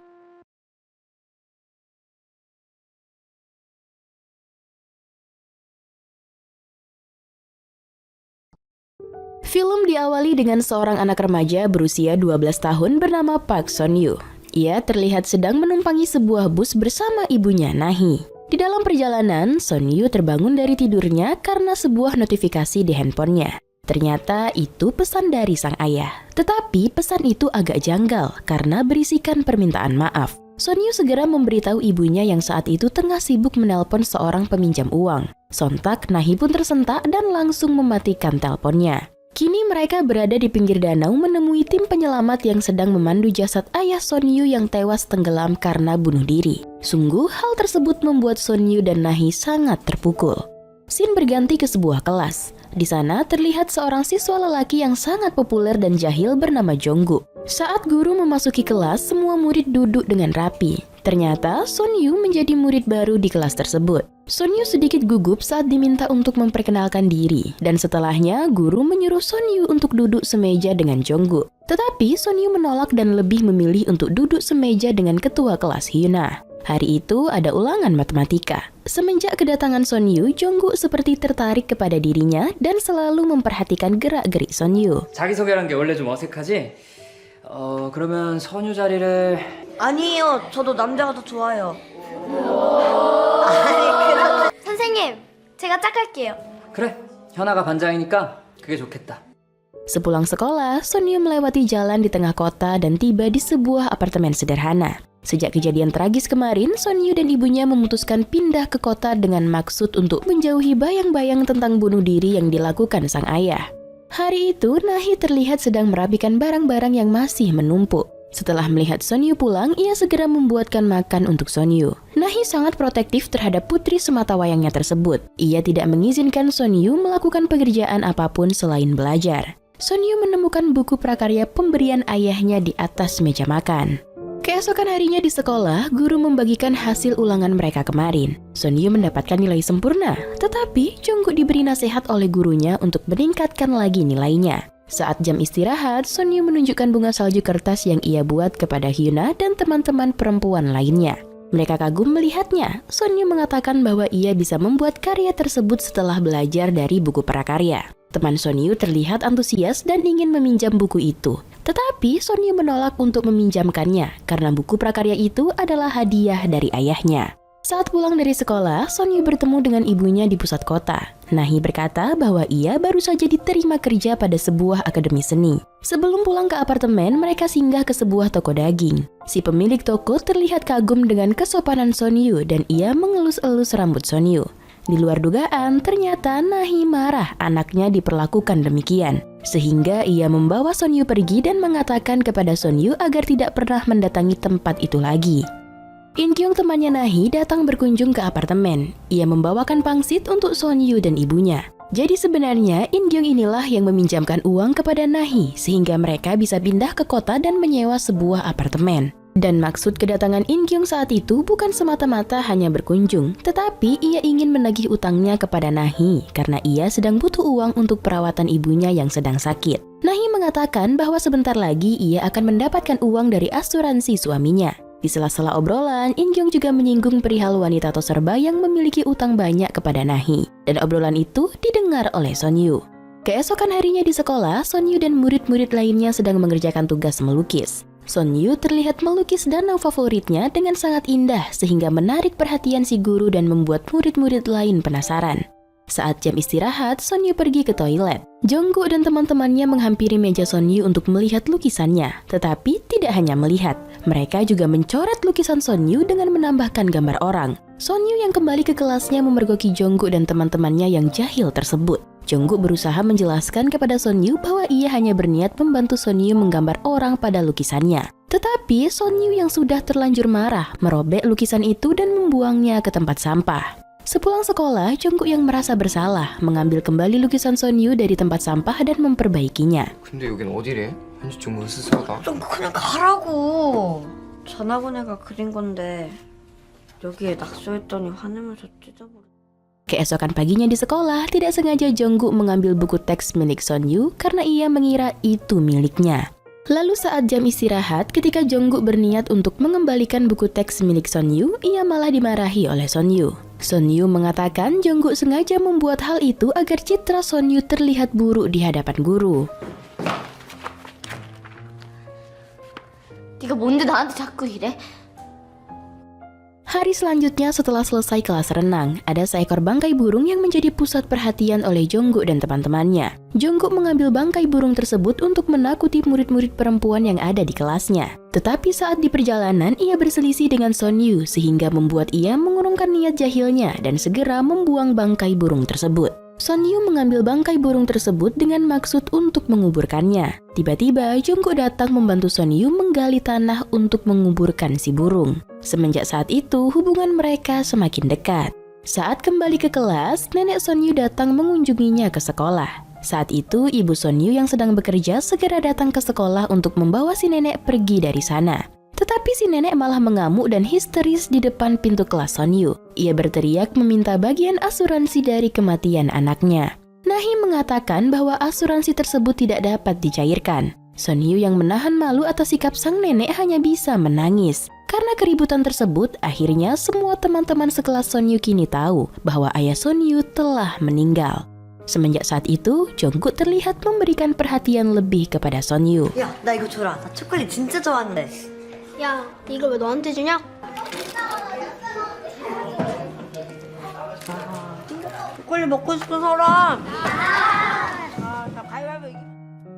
Film diawali dengan seorang anak remaja berusia 12 tahun bernama Park Son Yu. Ia terlihat sedang menumpangi sebuah bus bersama ibunya Nahi. Di dalam perjalanan, Son Yu terbangun dari tidurnya karena sebuah notifikasi di handphonenya. Ternyata itu pesan dari sang ayah. Tetapi pesan itu agak janggal karena berisikan permintaan maaf. Son Yu segera memberitahu ibunya yang saat itu tengah sibuk menelpon seorang peminjam uang. Sontak, Nahi pun tersentak dan langsung mematikan teleponnya. Kini mereka berada di pinggir danau menemui tim penyelamat yang sedang memandu jasad ayah Son Yu yang tewas tenggelam karena bunuh diri. Sungguh, hal tersebut membuat Son Yu dan Nahi sangat terpukul. Scene berganti ke sebuah kelas. Di sana terlihat seorang siswa lelaki yang sangat populer dan jahil bernama Jonggu. Saat guru memasuki kelas, semua murid duduk dengan rapi. Ternyata Son Yu menjadi murid baru di kelas tersebut. Son Yu sedikit gugup saat diminta untuk memperkenalkan diri, dan setelahnya guru menyuruh Son Yu untuk duduk semeja dengan Jonggu. Tetapi Son Yu menolak dan lebih memilih untuk duduk semeja dengan ketua kelas Hyuna. Hari itu ada ulangan matematika. Semenjak kedatangan Son Yu, Jonggu seperti tertarik kepada dirinya dan selalu memperhatikan gerak-gerik Son Yu. 자기소개라는 게 원래 좀 어색하지? 그러면 선유 자리를... 아니에요. 저도 남자가 더 좋아요. 선생님, 제가 짝할게요. 그래, 현아가 반장이니까 그게 좋겠다. Sepulang sekolah, Son Yu melewati jalan di tengah kota dan tiba di sebuah apartemen sederhana. Sejak kejadian tragis kemarin, Son Yu dan ibunya memutuskan pindah ke kota dengan maksud untuk menjauhi bayang-bayang tentang bunuh diri yang dilakukan sang ayah. Hari itu, Nahi terlihat sedang merapikan barang-barang yang masih menumpuk. Setelah melihat Son Yu pulang, ia segera membuatkan makan untuk Son Yu. Nahi sangat protektif terhadap putri sematawayangnya tersebut. Ia tidak mengizinkan Son Yu melakukan pekerjaan apapun selain belajar. Son Yu menemukan buku prakarya pemberian ayahnya di atas meja makan. Keesokan harinya di sekolah, guru membagikan hasil ulangan mereka kemarin. Son Yu mendapatkan nilai sempurna, tetapi Jonggu diberi nasihat oleh gurunya untuk meningkatkan lagi nilainya. Saat jam istirahat, Son Yu menunjukkan bunga salju kertas yang ia buat kepada Hyuna dan teman-teman perempuan lainnya. Mereka kagum melihatnya. Sonyu mengatakan bahwa ia bisa membuat karya tersebut setelah belajar dari buku prakarya. Teman Sonyu terlihat antusias dan ingin meminjam buku itu. Tetapi Sonyu menolak untuk meminjamkannya karena buku prakarya itu adalah hadiah dari ayahnya. Saat pulang dari sekolah, Sonyu bertemu dengan ibunya di pusat kota. Nahi berkata bahwa ia baru saja diterima kerja pada sebuah akademi seni. Sebelum pulang ke apartemen, mereka singgah ke sebuah toko daging. Si pemilik toko terlihat kagum dengan kesopanan Sonyu dan ia mengelus-elus rambut Sonyu. Di luar dugaan, ternyata Nahi marah anaknya diperlakukan demikian. Sehingga ia membawa Sonyu pergi dan mengatakan kepada Sonyu agar tidak pernah mendatangi tempat itu lagi. In-kyung temannya Nahi datang berkunjung ke apartemen. Ia membawakan pangsit untuk Sonyu dan ibunya. Jadi sebenarnya In-kyung inilah yang meminjamkan uang kepada Nahi sehingga mereka bisa pindah ke kota dan menyewa sebuah apartemen. Dan maksud kedatangan In-kyung saat itu bukan semata-mata hanya berkunjung, tetapi ia ingin menagih utangnya kepada Nahi karena ia sedang butuh uang untuk perawatan ibunya yang sedang sakit. Nahi mengatakan bahwa sebentar lagi ia akan mendapatkan uang dari asuransi suaminya. Di sela-sela obrolan, In-kyung juga menyinggung perihal wanita toserba yang memiliki utang banyak kepada Nahi. Dan obrolan itu didengar oleh Sonyu. Keesokan harinya di sekolah, Sonyu dan murid-murid lainnya sedang mengerjakan tugas melukis. Sonyu terlihat melukis danau favoritnya dengan sangat indah sehingga menarik perhatian si guru dan membuat murid-murid lain penasaran. Saat jam istirahat, Sonyu pergi ke toilet. Jongkook dan teman-temannya menghampiri meja Sonyu untuk melihat lukisannya. Tetapi tidak hanya melihat, mereka juga mencoret lukisan Sonyu dengan menambahkan gambar orang. Sonyu yang kembali ke kelasnya memergoki Jongkook dan teman-temannya yang jahil tersebut. Jongkook berusaha menjelaskan kepada Sonyu bahwa ia hanya berniat membantu Sonyu menggambar orang pada lukisannya. Tetapi Sonyu yang sudah terlanjur marah merobek lukisan itu dan membuangnya ke tempat sampah. Sepulang sekolah, Jongkook yang merasa bersalah mengambil kembali lukisan Sonyu dari tempat sampah dan memperbaikinya. 근데 여긴 어디래? 왠지 좀 으스스하다. 좀 그냥 가라고. 전학원애가 그린 건데 여기에 낙서했더니 화내면서 찢어버려. Keesokan paginya di sekolah, tidak sengaja Jongkook mengambil buku teks milik Sonyu karena ia mengira itu miliknya. Lalu saat jam istirahat, ketika Jongkook berniat untuk mengembalikan buku teks milik Sonyu, ia malah dimarahi oleh Sonyu. Sonyu mengatakan Jongkook sengaja membuat hal itu agar citra Sonyu terlihat buruk di hadapan guru. 네가 뭔데 나한테 자꾸 이래? Hari selanjutnya setelah selesai kelas renang, ada seekor bangkai burung yang menjadi pusat perhatian oleh Jongkook dan teman-temannya. Jongkook mengambil bangkai burung tersebut untuk menakuti murid-murid perempuan yang ada di kelasnya. Tetapi saat di perjalanan, ia berselisih dengan Sonyu sehingga membuat ia mengurungkan niat jahilnya dan segera membuang bangkai burung tersebut. Sonyu mengambil bangkai burung tersebut dengan maksud untuk menguburkannya. Tiba-tiba, Jongkook datang membantu Sonyu menggali tanah untuk menguburkan si burung. Semenjak saat itu, hubungan mereka semakin dekat. Saat kembali ke kelas, nenek Sonyu datang mengunjunginya ke sekolah. Saat itu, ibu Sonyu yang sedang bekerja segera datang ke sekolah untuk membawa si nenek pergi dari sana. Tetapi si nenek malah mengamuk dan histeris di depan pintu kelas Sonyu. Ia berteriak meminta bagian asuransi dari kematian anaknya. Nahi mengatakan bahwa asuransi tersebut tidak dapat dicairkan. Sonyu yang menahan malu atas sikap sang nenek hanya bisa menangis. Karena keributan tersebut, akhirnya semua teman-teman sekelas Sonyu kini tahu bahwa ayah Sonyu telah meninggal. Semenjak saat itu, Jongkook terlihat memberikan perhatian lebih kepada Sonyu. 야, 나 이거 줘라. 나 초콜릿 진짜 좋아하는데. 야, 이거 왜 너한테 주냐? 초콜릿 먹고 싶은 사람.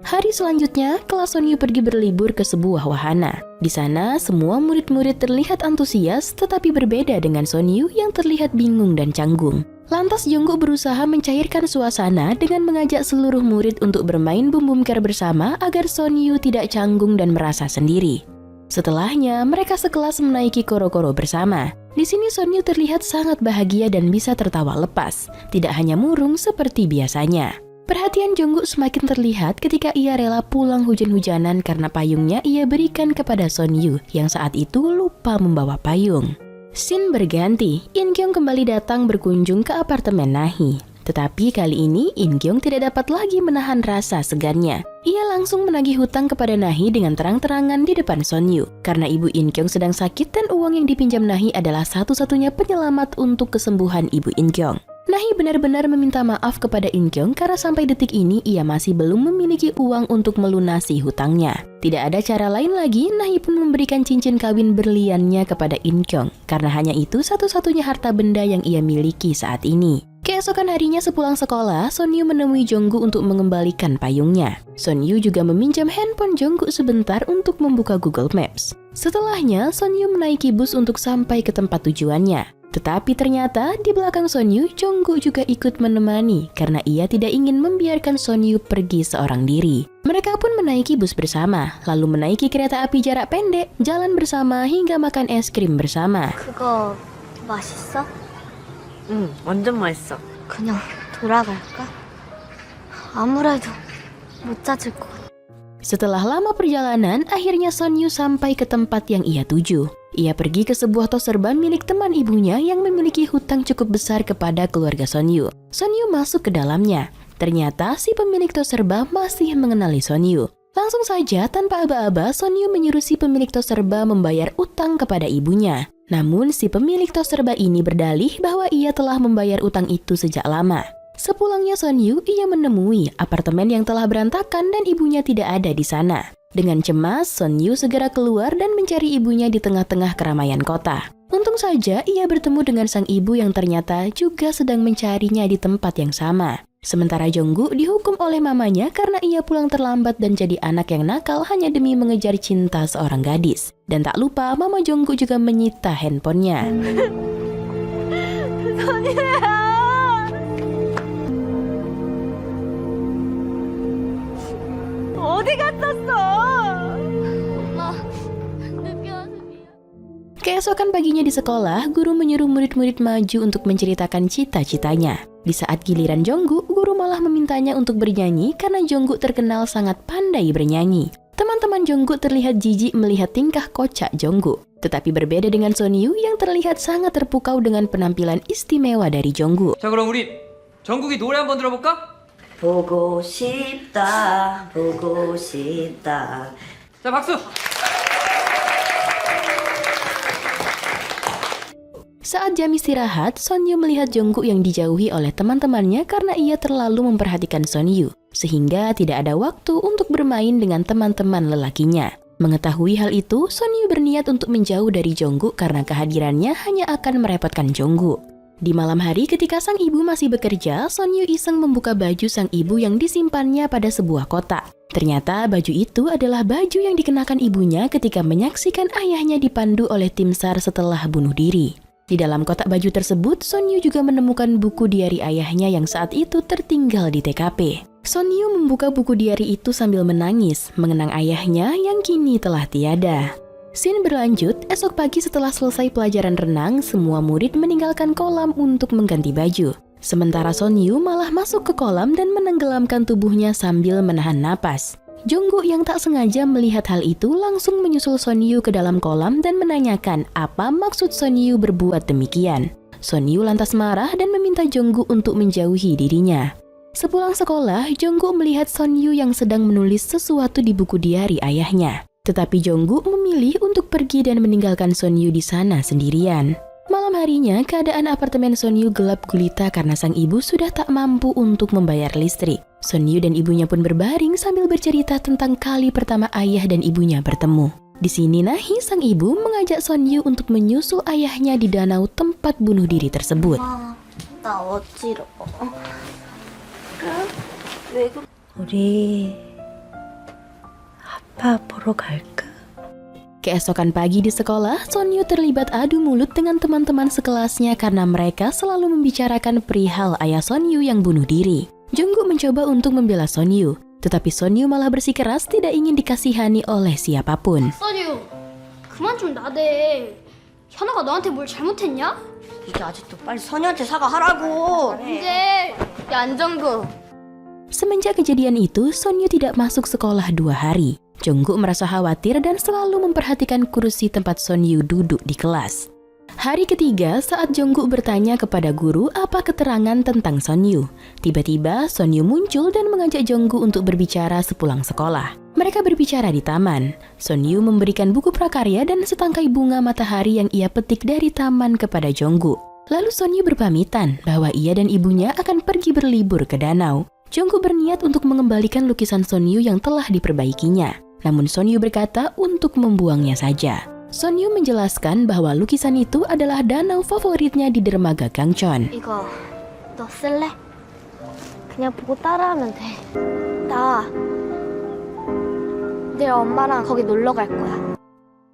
Hari selanjutnya, kelas Sonyu pergi berlibur ke sebuah wahana. Di sana, semua murid-murid terlihat antusias, tetapi berbeda dengan Sonyu yang terlihat bingung dan canggung. Lantas Jongkook berusaha mencairkan suasana dengan mengajak seluruh murid untuk bermain bum-bumker bersama agar Sonyu tidak canggung dan merasa sendiri. Setelahnya, mereka sekelas menaiki koro-koro bersama. Di sini Sonyu terlihat sangat bahagia dan bisa tertawa lepas, tidak hanya murung seperti biasanya. Perhatian Jongkook semakin terlihat ketika ia rela pulang hujan-hujanan karena payungnya ia berikan kepada Sonyu yang saat itu lupa membawa payung. Scene berganti, In-kyung kembali datang berkunjung ke apartemen Nahi. Tetapi kali ini In Kyung tidak dapat lagi menahan rasa segannya. Ia langsung menagih hutang kepada Nahi dengan terang-terangan di depan Son Yu. Karena ibu In Kyung sedang sakit dan uang yang dipinjam Nahi adalah satu-satunya penyelamat untuk kesembuhan ibu In Kyung. Nahi benar-benar meminta maaf kepada In Kyung karena sampai detik ini ia masih belum memiliki uang untuk melunasi hutangnya. Tidak ada cara lain lagi, Nahi pun memberikan cincin kawin berliannya kepada In Kyung karena hanya itu satu-satunya harta benda yang ia miliki saat ini. Keesokan harinya sepulang sekolah, Son Yu menemui Jonggu untuk mengembalikan payungnya. Son Yu juga meminjam handphone Jonggu sebentar untuk membuka Google Maps. Setelahnya, Son Yu menaiki bus untuk sampai ke tempat tujuannya. Tetapi ternyata di belakang Son Yu, Jonggu juga ikut menemani karena ia tidak ingin membiarkan Son Yu pergi seorang diri. Mereka pun menaiki bus bersama, lalu menaiki kereta api jarak pendek, jalan bersama hingga makan es krim bersama. 그거 맛있어? 응, 완전 맛있어. 그냥 돌아갈까? 아무래도 못 찾을 것 같아. Setelah lama perjalanan, akhirnya Son Yu sampai ke tempat yang ia tuju. Ia pergi ke sebuah tos serba milik teman ibunya yang memiliki hutang cukup besar kepada keluarga Son Yu. Son Yu masuk ke dalamnya. Ternyata si pemilik tos serba masih mengenali Son Yu. Langsung saja tanpa aba-aba, Son Yu menyuruh si pemilik tos serba membayar utang kepada ibunya. Namun si pemilik tos serba ini berdalih bahwa ia telah membayar utang itu sejak lama. Sepulangnya Son Yu, ia menemui apartemen yang telah berantakan dan ibunya tidak ada di sana. Dengan cemas, Son Yu segera keluar dan mencari ibunya di tengah-tengah keramaian kota. Untung saja ia bertemu dengan sang ibu yang ternyata juga sedang mencarinya di tempat yang sama. Sementara Jonggu dihukum oleh mamanya karena ia pulang terlambat dan jadi anak yang nakal hanya demi mengejar cinta seorang gadis. Dan tak lupa, mama Jonggu juga menyita handphonenya. Keesokan paginya di sekolah, guru menyuruh murid-murid maju untuk menceritakan cita-citanya. Di saat giliran Jonggu, guru malah memintanya untuk bernyanyi karena Jonggu terkenal sangat pandai bernyanyi. Teman-teman Jonggu terlihat jijik melihat tingkah kocak Jonggu. Tetapi berbeda dengan Son Yu yang terlihat sangat terpukau dengan penampilan istimewa dari Jonggu. 자, 그럼 우리 정국이 노래 한번 들어볼까? 보고 싶다, 보고 싶다. 자, 박수! Saat jam istirahat, Son Yu melihat Jonggu yang dijauhi oleh teman-temannya karena ia terlalu memperhatikan Son Yu, sehingga tidak ada waktu untuk bermain dengan teman-teman lelakinya. Mengetahui hal itu, Son Yu berniat untuk menjauh dari Jonggu karena kehadirannya hanya akan merepotkan Jonggu. Di malam hari ketika sang ibu masih bekerja, Son Yu iseng membuka baju sang ibu yang disimpannya pada sebuah kotak. Ternyata baju itu adalah baju yang dikenakan ibunya ketika menyaksikan ayahnya dipandu oleh tim SAR setelah bunuh diri. Di dalam kotak baju tersebut, Son Yu juga menemukan buku diari ayahnya yang saat itu tertinggal di TKP. Son Yu membuka buku diari itu sambil menangis, mengenang ayahnya yang kini telah tiada. Scene berlanjut, esok pagi setelah selesai pelajaran renang, semua murid meninggalkan kolam untuk mengganti baju. Sementara Son Yu malah masuk ke kolam dan menenggelamkan tubuhnya sambil menahan napas. Jonggu yang tak sengaja melihat hal itu langsung menyusul Son Yu ke dalam kolam dan menanyakan apa maksud Son Yu berbuat demikian. Son Yu lantas marah dan meminta Jonggu untuk menjauhi dirinya. Sepulang sekolah, Jonggu melihat Son Yu yang sedang menulis sesuatu di buku diari ayahnya. Tetapi Jonggu memilih untuk pergi dan meninggalkan Son Yu di sana sendirian. Malam harinya, keadaan apartemen Son Yu gelap gulita karena sang ibu sudah tak mampu untuk membayar listrik. Son Yu dan ibunya pun berbaring sambil bercerita tentang kali pertama ayah dan ibunya bertemu. Di sini Nahi, sang ibu, mengajak Son Yu untuk menyusul ayahnya di danau tempat bunuh diri tersebut. 나 어지러워. 우리 아빠 보러 갈까? Keesokan pagi di sekolah, Son Yu terlibat adu mulut dengan teman-teman sekelasnya karena mereka selalu membicarakan perihal ayah Son Yu yang bunuh diri. Jonggu mencoba untuk membela Son Yu, tetapi Son Yu malah bersikeras tidak ingin dikasihani oleh siapapun. 써유, 그만 좀 나대. 현아가 너한테 뭘 잘못했냐? 이게 아직도 빨리 선이한테 사과하라고. 이제 야 안정구. Semenjak kejadian itu, Son Yu tidak masuk sekolah 2 hari. Jonggu merasa khawatir dan selalu memperhatikan kursi tempat Son Yu duduk di kelas. Hari ketiga saat Jungkook bertanya kepada guru apa keterangan tentang Sonyu. Tiba-tiba Sonyu muncul dan mengajak Jungkook untuk berbicara sepulang sekolah. Mereka berbicara di taman. Sonyu memberikan buku prakarya dan setangkai bunga matahari yang ia petik dari taman kepada Jungkook. Lalu Sonyu berpamitan bahwa ia dan ibunya akan pergi berlibur ke danau. Jungkook berniat untuk mengembalikan lukisan Sonyu yang telah diperbaikinya. Namun Sonyu berkata untuk membuangnya saja. Sonyu menjelaskan bahwa lukisan itu adalah danau favoritnya di dermaga Gangcheon. 이거 너 쓸래? 그냥 보고 따라하면 돼. 나 내일 엄마랑 거기 놀러 갈 거야.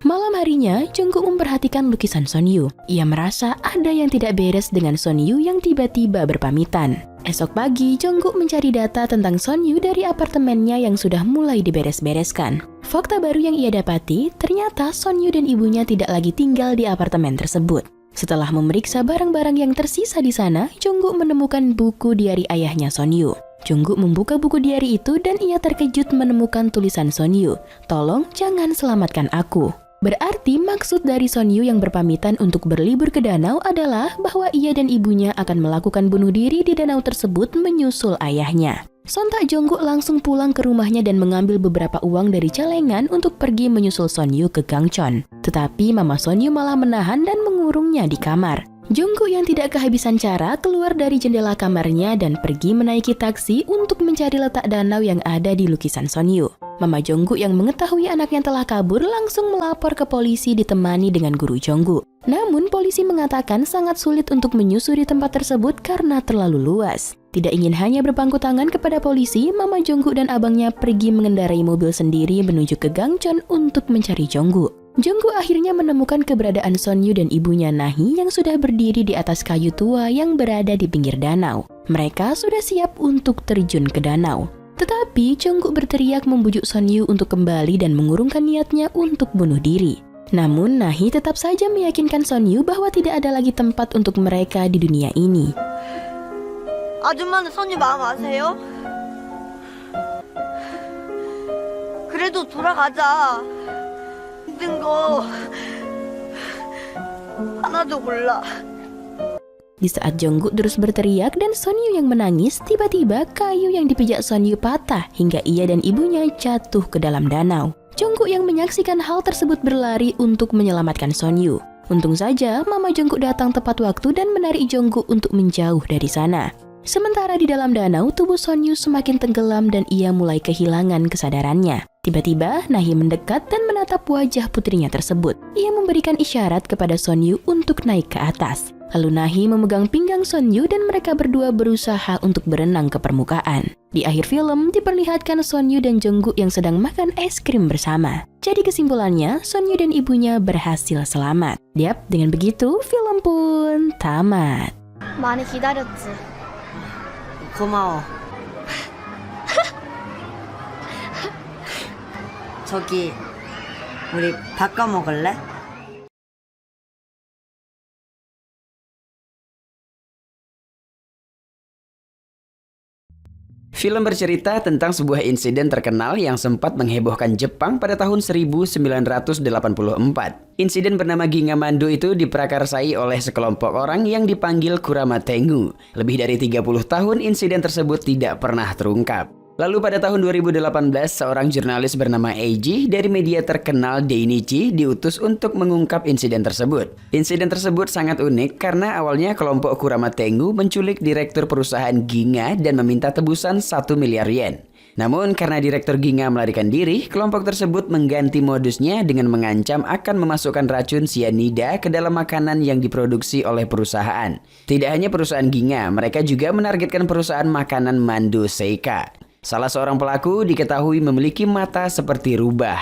Malam harinya, Jungkook memperhatikan lukisan Sonyu. Ia merasa ada yang tidak beres dengan Sonyu yang tiba-tiba berpamitan. Esok pagi, Jungkook mencari data tentang Sonyu dari apartemennya yang sudah mulai diberes-bereskan. Fakta baru yang ia dapati, ternyata Sonyu dan ibunya tidak lagi tinggal di apartemen tersebut. Setelah memeriksa barang-barang yang tersisa di sana, Jungkook menemukan buku diari ayahnya Sonyu. Jungkook membuka buku diari itu dan ia terkejut menemukan tulisan Sonyu, "Tolong jangan selamatkan aku." Berarti maksud dari Sonyu yang berpamitan untuk berlibur ke danau adalah bahwa ia dan ibunya akan melakukan bunuh diri di danau tersebut menyusul ayahnya. Sontak Jungkook langsung pulang ke rumahnya dan mengambil beberapa uang dari celengan untuk pergi menyusul Sonyu ke Gangcheon. Tetapi mama Sonyu malah menahan dan mengurungnya di kamar. Jungkook yang tidak kehabisan cara keluar dari jendela kamarnya dan pergi menaiki taksi untuk mencari letak danau yang ada di lukisan Sonyu. Mama Jungkook yang mengetahui anaknya telah kabur langsung melapor ke polisi ditemani dengan guru Jungkook. Namun polisi mengatakan sangat sulit untuk menyusuri tempat tersebut karena terlalu luas. Tidak ingin hanya berpangku tangan kepada polisi, Mama Jungkook dan abangnya pergi mengendarai mobil sendiri menuju ke Gangcheon untuk mencari Jungkook. Jungkook akhirnya menemukan keberadaan Sonyu dan ibunya Nahi yang sudah berdiri di atas kayu tua yang berada di pinggir danau. Mereka sudah siap untuk terjun ke danau. Tetapi Jungkook berteriak membujuk Sonyu untuk kembali dan mengurungkan niatnya untuk bunuh diri. Namun Nahi tetap saja meyakinkan Sonyu bahwa tidak ada lagi tempat untuk mereka di dunia ini. 아줌마는 선유 마음 아세요? 그래도 돌아가자. 힘든 거 하나도 몰라. Di saat Jungkook terus berteriak dan Sonyu yang menangis, tiba-tiba kayu yang dipijak Sonyu patah hingga ia dan ibunya jatuh ke dalam danau. Jungkook yang menyaksikan hal tersebut berlari untuk menyelamatkan Sonyu. Untung saja Mama Jungkook datang tepat waktu dan menarik Jungkook untuk menjauh dari sana. Sementara di dalam danau, tubuh Sonyu semakin tenggelam dan ia mulai kehilangan kesadarannya. Tiba-tiba, Nahi mendekat dan menatap wajah putrinya tersebut. Ia memberikan isyarat kepada Sonyu untuk naik ke atas. Lalu Nahi memegang pinggang Sonyu dan mereka berdua berusaha untuk berenang ke permukaan. Di akhir film, diperlihatkan Sonyu dan Jungkook yang sedang makan es krim bersama. Jadi kesimpulannya, Sonyu dan ibunya berhasil selamat. Yap, dengan begitu, film pun tamat. 많이 기다렸지. 고마워. 저기 우리 바꿔 먹을래? Film bercerita tentang sebuah insiden terkenal yang sempat menghebohkan Jepang pada tahun 1984. Insiden bernama Gingamando itu diprakarsai oleh sekelompok orang yang dipanggil Kurama Tengu. Lebih dari 30 tahun insiden tersebut tidak pernah terungkap. Lalu pada tahun 2018, seorang jurnalis bernama Eiji dari media terkenal Dainichi diutus untuk mengungkap insiden tersebut. Insiden tersebut sangat unik karena awalnya kelompok Kurama Tengu menculik direktur perusahaan Ginga dan meminta tebusan 1 miliar yen. Namun karena direktur Ginga melarikan diri, kelompok tersebut mengganti modusnya dengan mengancam akan memasukkan racun sianida ke dalam makanan yang diproduksi oleh perusahaan. Tidak hanya perusahaan Ginga, mereka juga menargetkan perusahaan makanan Mando Seika. Salah seorang pelaku diketahui memiliki mata seperti rubah.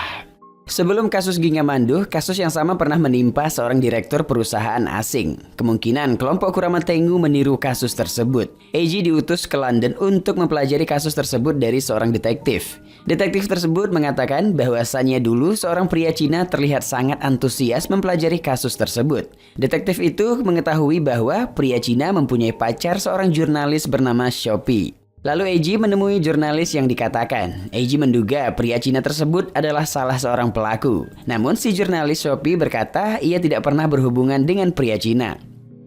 Sebelum kasus Gingamando, kasus yang sama pernah menimpa seorang direktur perusahaan asing. Kemungkinan kelompok Kurama Tengu meniru kasus tersebut. Eiji diutus ke London untuk mempelajari kasus tersebut dari seorang detektif. Detektif tersebut mengatakan bahwasannya dulu seorang pria Cina terlihat sangat antusias mempelajari kasus tersebut. Detektif itu mengetahui bahwa pria Cina mempunyai pacar seorang jurnalis bernama Shopee. Lalu Eiji menemui jurnalis yang dikatakan. Eiji menduga pria Cina tersebut adalah salah seorang pelaku. Namun si jurnalis Shopee berkata ia tidak pernah berhubungan dengan pria Cina.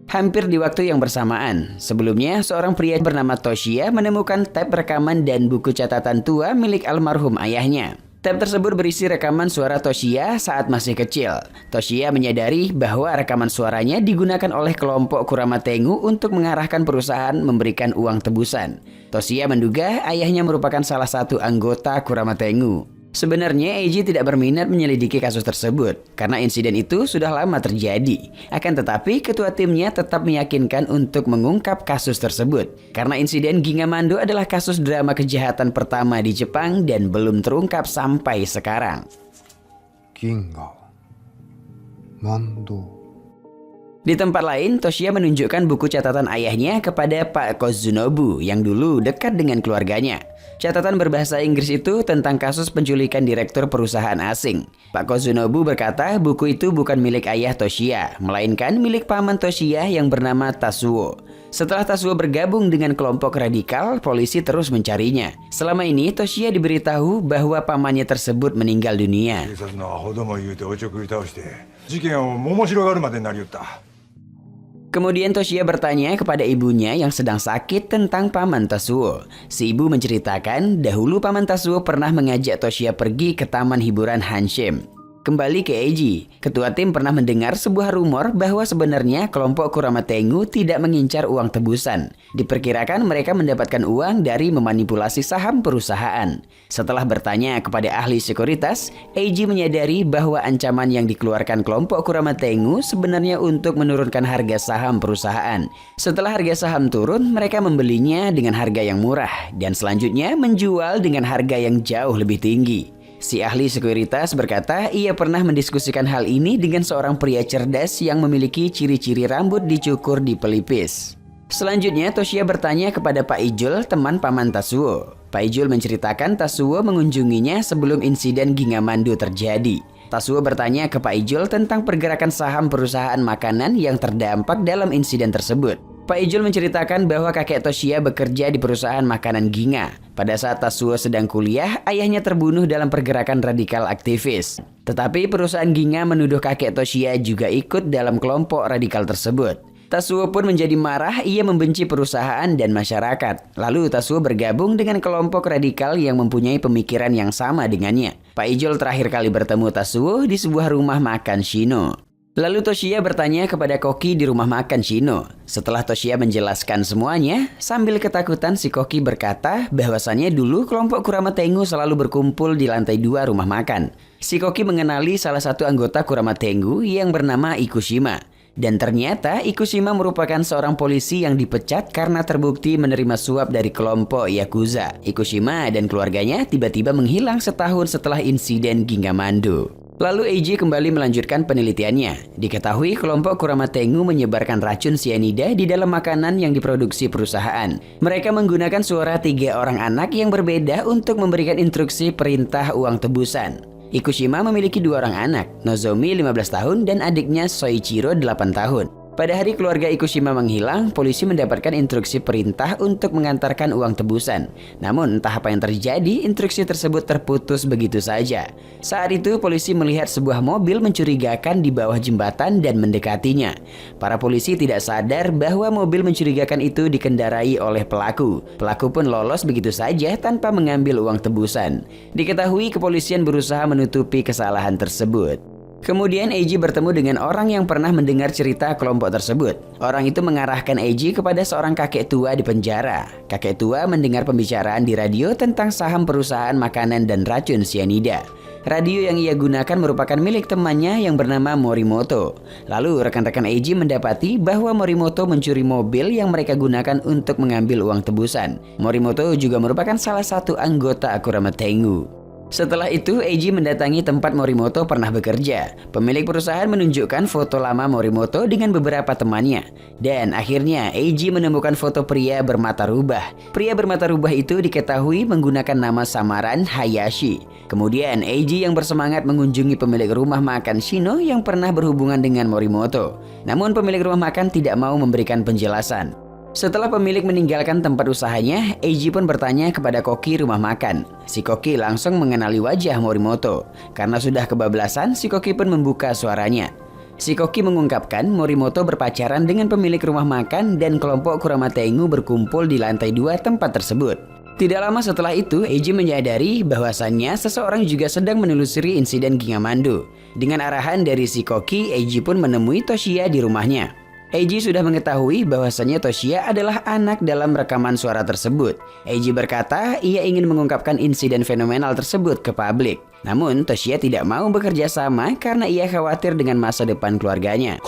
Hampir di waktu yang bersamaan, sebelumnya seorang pria bernama Toshiya menemukan tap rekaman dan buku catatan tua milik almarhum ayahnya. Tab tersebut berisi rekaman suara Toshiya saat masih kecil. Toshiya menyadari bahwa rekaman suaranya digunakan oleh kelompok Kurama Tengu untuk mengarahkan perusahaan memberikan uang tebusan. Toshiya menduga ayahnya merupakan salah satu anggota Kurama Tengu. Sebenarnya Eiji tidak berminat menyelidiki kasus tersebut karena insiden itu sudah lama terjadi. Akan tetapi ketua timnya tetap meyakinkan untuk mengungkap kasus tersebut karena insiden Gingamando adalah kasus drama kejahatan pertama di Jepang dan belum terungkap sampai sekarang. Gingamando. Di tempat lain, Toshiya menunjukkan buku catatan ayahnya kepada Pak Kozunobu yang dulu dekat dengan keluarganya. Catatan berbahasa Inggris itu tentang kasus penculikan direktur perusahaan asing. Pak Kozunobu berkata buku itu bukan milik ayah Toshiya, melainkan milik paman Toshiya yang bernama Tasuo. Setelah Tasuo bergabung dengan kelompok radikal, polisi terus mencarinya. Selama ini, Toshiya diberitahu bahwa pamannya tersebut meninggal dunia. Kemudian Toshiya bertanya kepada ibunya yang sedang sakit tentang paman Tasuo. Si ibu menceritakan dahulu paman Tasuo pernah mengajak Toshiya pergi ke taman hiburan Hanshin. Kembali ke Eiji, ketua tim pernah mendengar sebuah rumor bahwa sebenarnya kelompok Kurama Tengu tidak mengincar uang tebusan. Diperkirakan mereka mendapatkan uang dari memanipulasi saham perusahaan. Setelah bertanya kepada ahli sekuritas, Eiji menyadari bahwa ancaman yang dikeluarkan kelompok Kurama Tengu sebenarnya untuk menurunkan harga saham perusahaan. Setelah harga saham turun, mereka membelinya dengan harga yang murah dan selanjutnya menjual dengan harga yang jauh lebih tinggi. Si ahli sekuritas berkata ia pernah mendiskusikan hal ini dengan seorang pria cerdas yang memiliki ciri-ciri rambut dicukur di pelipis. Selanjutnya Toshiya bertanya kepada Pak Ijul, teman paman Tasuo. Pak Ijul menceritakan Tasuo mengunjunginya sebelum insiden Gingamando terjadi. Tasuo bertanya ke Pak Ijul tentang pergerakan saham perusahaan makanan yang terdampak dalam insiden tersebut. Pak Ijul menceritakan bahwa kakek Toshiya bekerja di perusahaan makanan Ginga. Pada saat Tasuo sedang kuliah, ayahnya terbunuh dalam pergerakan radikal aktivis. Tetapi perusahaan Ginga menuduh kakek Toshiya juga ikut dalam kelompok radikal tersebut. Tasuo pun menjadi marah, ia membenci perusahaan dan masyarakat. Lalu Tasuo bergabung dengan kelompok radikal yang mempunyai pemikiran yang sama dengannya. Pak Ijul terakhir kali bertemu Tasuo di sebuah rumah makan Shino. Lalu Toshiya bertanya kepada koki di rumah makan Shino. Setelah Toshiya menjelaskan semuanya, sambil ketakutan si koki berkata bahwasannya dulu kelompok Kurama Tengu selalu berkumpul di lantai 2 rumah makan. Si koki mengenali salah satu anggota Kurama Tengu yang bernama Ikushima. Dan ternyata Ikushima merupakan seorang polisi yang dipecat karena terbukti menerima suap dari kelompok Yakuza. Ikushima dan keluarganya tiba-tiba menghilang setahun setelah insiden Gingamando. Lalu Eiji kembali melanjutkan penelitiannya. Diketahui kelompok Kurama Tengu menyebarkan racun sianida di dalam makanan yang diproduksi perusahaan. Mereka menggunakan suara 3 orang anak yang berbeda untuk memberikan instruksi perintah uang tebusan. Ikushima memiliki 2 orang anak, Nozomi 15 tahun dan adiknya Soichiro 8 tahun. Pada hari keluarga Ikushima menghilang, polisi mendapatkan instruksi perintah untuk mengantarkan uang tebusan. Namun entah apa yang terjadi, instruksi tersebut terputus begitu saja. Saat itu polisi melihat sebuah mobil mencurigakan di bawah jembatan dan mendekatinya. Para polisi tidak sadar bahwa mobil mencurigakan itu dikendarai oleh pelaku. Pelaku pun lolos begitu saja tanpa mengambil uang tebusan. Diketahui kepolisian berusaha menutupi kesalahan tersebut. Kemudian Eiji bertemu dengan orang yang pernah mendengar cerita kelompok tersebut. Orang itu mengarahkan Eiji kepada seorang kakek tua di penjara. Kakek tua mendengar pembicaraan di radio tentang saham perusahaan makanan dan racun sianida. Radio yang ia gunakan merupakan milik temannya yang bernama Morimoto. Lalu rekan-rekan Eiji mendapati bahwa Morimoto mencuri mobil yang mereka gunakan untuk mengambil uang tebusan. Morimoto juga merupakan salah satu anggota Kurama Tengu. Setelah itu, Eiji mendatangi tempat Morimoto pernah bekerja. Pemilik perusahaan menunjukkan foto lama Morimoto dengan beberapa temannya. Dan akhirnya, Eiji menemukan foto pria bermata rubah. Pria bermata rubah itu diketahui menggunakan nama samaran Hayashi. Kemudian, Eiji yang bersemangat mengunjungi pemilik rumah makan Shino yang pernah berhubungan dengan Morimoto. Namun, pemilik rumah makan tidak mau memberikan penjelasan. Setelah pemilik meninggalkan tempat usahanya, Eiji pun bertanya kepada koki rumah makan. Si koki langsung mengenali wajah Morimoto. Karena sudah kebablasan, si koki pun membuka suaranya. Si koki mengungkapkan Morimoto berpacaran dengan pemilik rumah makan dan kelompok Kurama Tengu berkumpul di lantai 2 tempat tersebut. Tidak lama setelah itu, Eiji menyadari bahwasannya seseorang juga sedang menelusuri insiden Gingamando. Dengan arahan dari si koki, Eiji pun menemui Toshiya di rumahnya. Eiji sudah mengetahui bahwasannya Toshiya adalah anak dalam rekaman suara tersebut. Eiji berkata ia ingin mengungkapkan insiden fenomenal tersebut ke publik. Namun Toshiya tidak mau bekerja sama karena ia khawatir dengan masa depan keluarganya.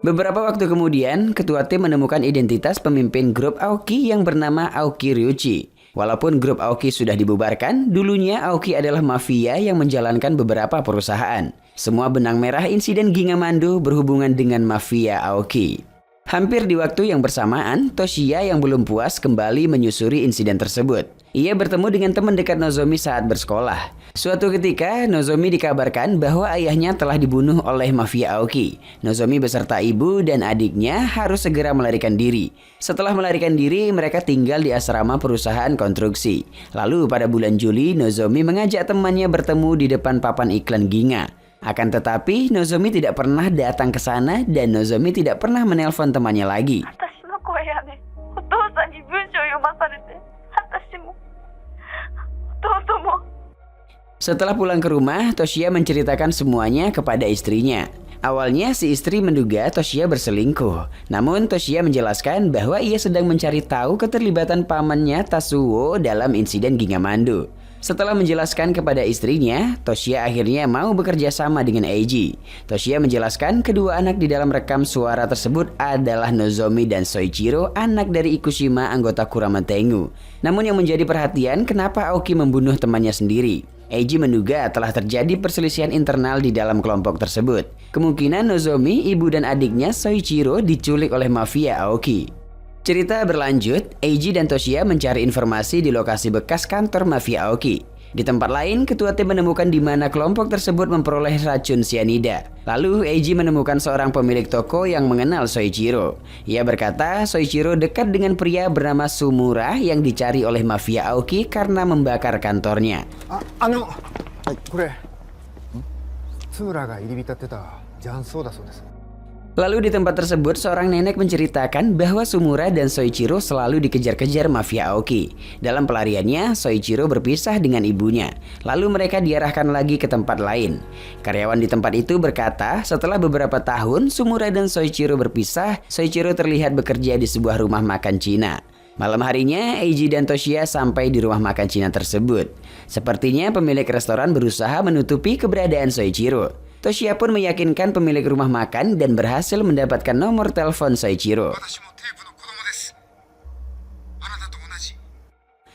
Beberapa waktu kemudian, ketua tim menemukan identitas pemimpin grup Aoki yang bernama Aoki Ryuichi. Walaupun grup Aoki sudah dibubarkan, dulunya Aoki adalah mafia yang menjalankan beberapa perusahaan. Semua benang merah insiden Gingamando berhubungan dengan mafia Aoki. Hampir di waktu yang bersamaan, Toshiya yang belum puas kembali menyusuri insiden tersebut. Ia bertemu dengan teman dekat Nozomi saat bersekolah. Suatu ketika, Nozomi dikabarkan bahwa ayahnya telah dibunuh oleh mafia Aoki. Nozomi beserta ibu dan adiknya harus segera melarikan diri. Setelah melarikan diri, mereka tinggal di asrama perusahaan konstruksi. Lalu pada bulan Juli, Nozomi mengajak temannya bertemu di depan papan iklan Ginga. Akan tetapi, Nozomi tidak pernah datang ke sana dan Nozomi tidak pernah menelpon temannya lagi. Setelah pulang ke rumah, Toshiya menceritakan semuanya kepada istrinya. Awalnya si istri menduga Toshiya berselingkuh. Namun Toshiya menjelaskan bahwa ia sedang mencari tahu keterlibatan pamannya Tatsuo dalam insiden Gingamando. Setelah menjelaskan kepada istrinya, Toshiya akhirnya mau bekerja sama dengan Eiji. Toshiya menjelaskan kedua anak di dalam rekam suara tersebut adalah Nozomi dan Soichiro, anak dari Ikushima anggota Kurama Tengu. Namun yang menjadi perhatian kenapa Aoki membunuh temannya sendiri. Eiji menduga telah terjadi perselisihan internal di dalam kelompok tersebut. Kemungkinan Nozomi, ibu dan adiknya Soichiro diculik oleh mafia Aoki. Cerita berlanjut, Eiji dan Toshiya mencari informasi di lokasi bekas kantor mafia Aoki. Di tempat lain, ketua tim menemukan di mana kelompok tersebut memperoleh racun cyanida. Lalu Eiji menemukan seorang pemilik toko yang mengenal Soichiro. Ia berkata Soichiro dekat dengan pria bernama Sumura yang dicari oleh mafia Aoki karena membakar kantornya. Lalu di tempat tersebut seorang nenek menceritakan bahwa Sumura dan Soichiro selalu dikejar-kejar mafia Aoki. Dalam pelariannya, Soichiro berpisah dengan ibunya. Lalu mereka diarahkan lagi ke tempat lain. Karyawan di tempat itu berkata, setelah beberapa tahun Sumura dan Soichiro berpisah, Soichiro terlihat bekerja di sebuah rumah makan Cina. Malam harinya, Eiji dan Toshiya sampai di rumah makan Cina tersebut. Sepertinya pemilik restoran berusaha menutupi keberadaan Soichiro. Toshiya pun meyakinkan pemilik rumah makan dan berhasil mendapatkan nomor telepon Soichiro.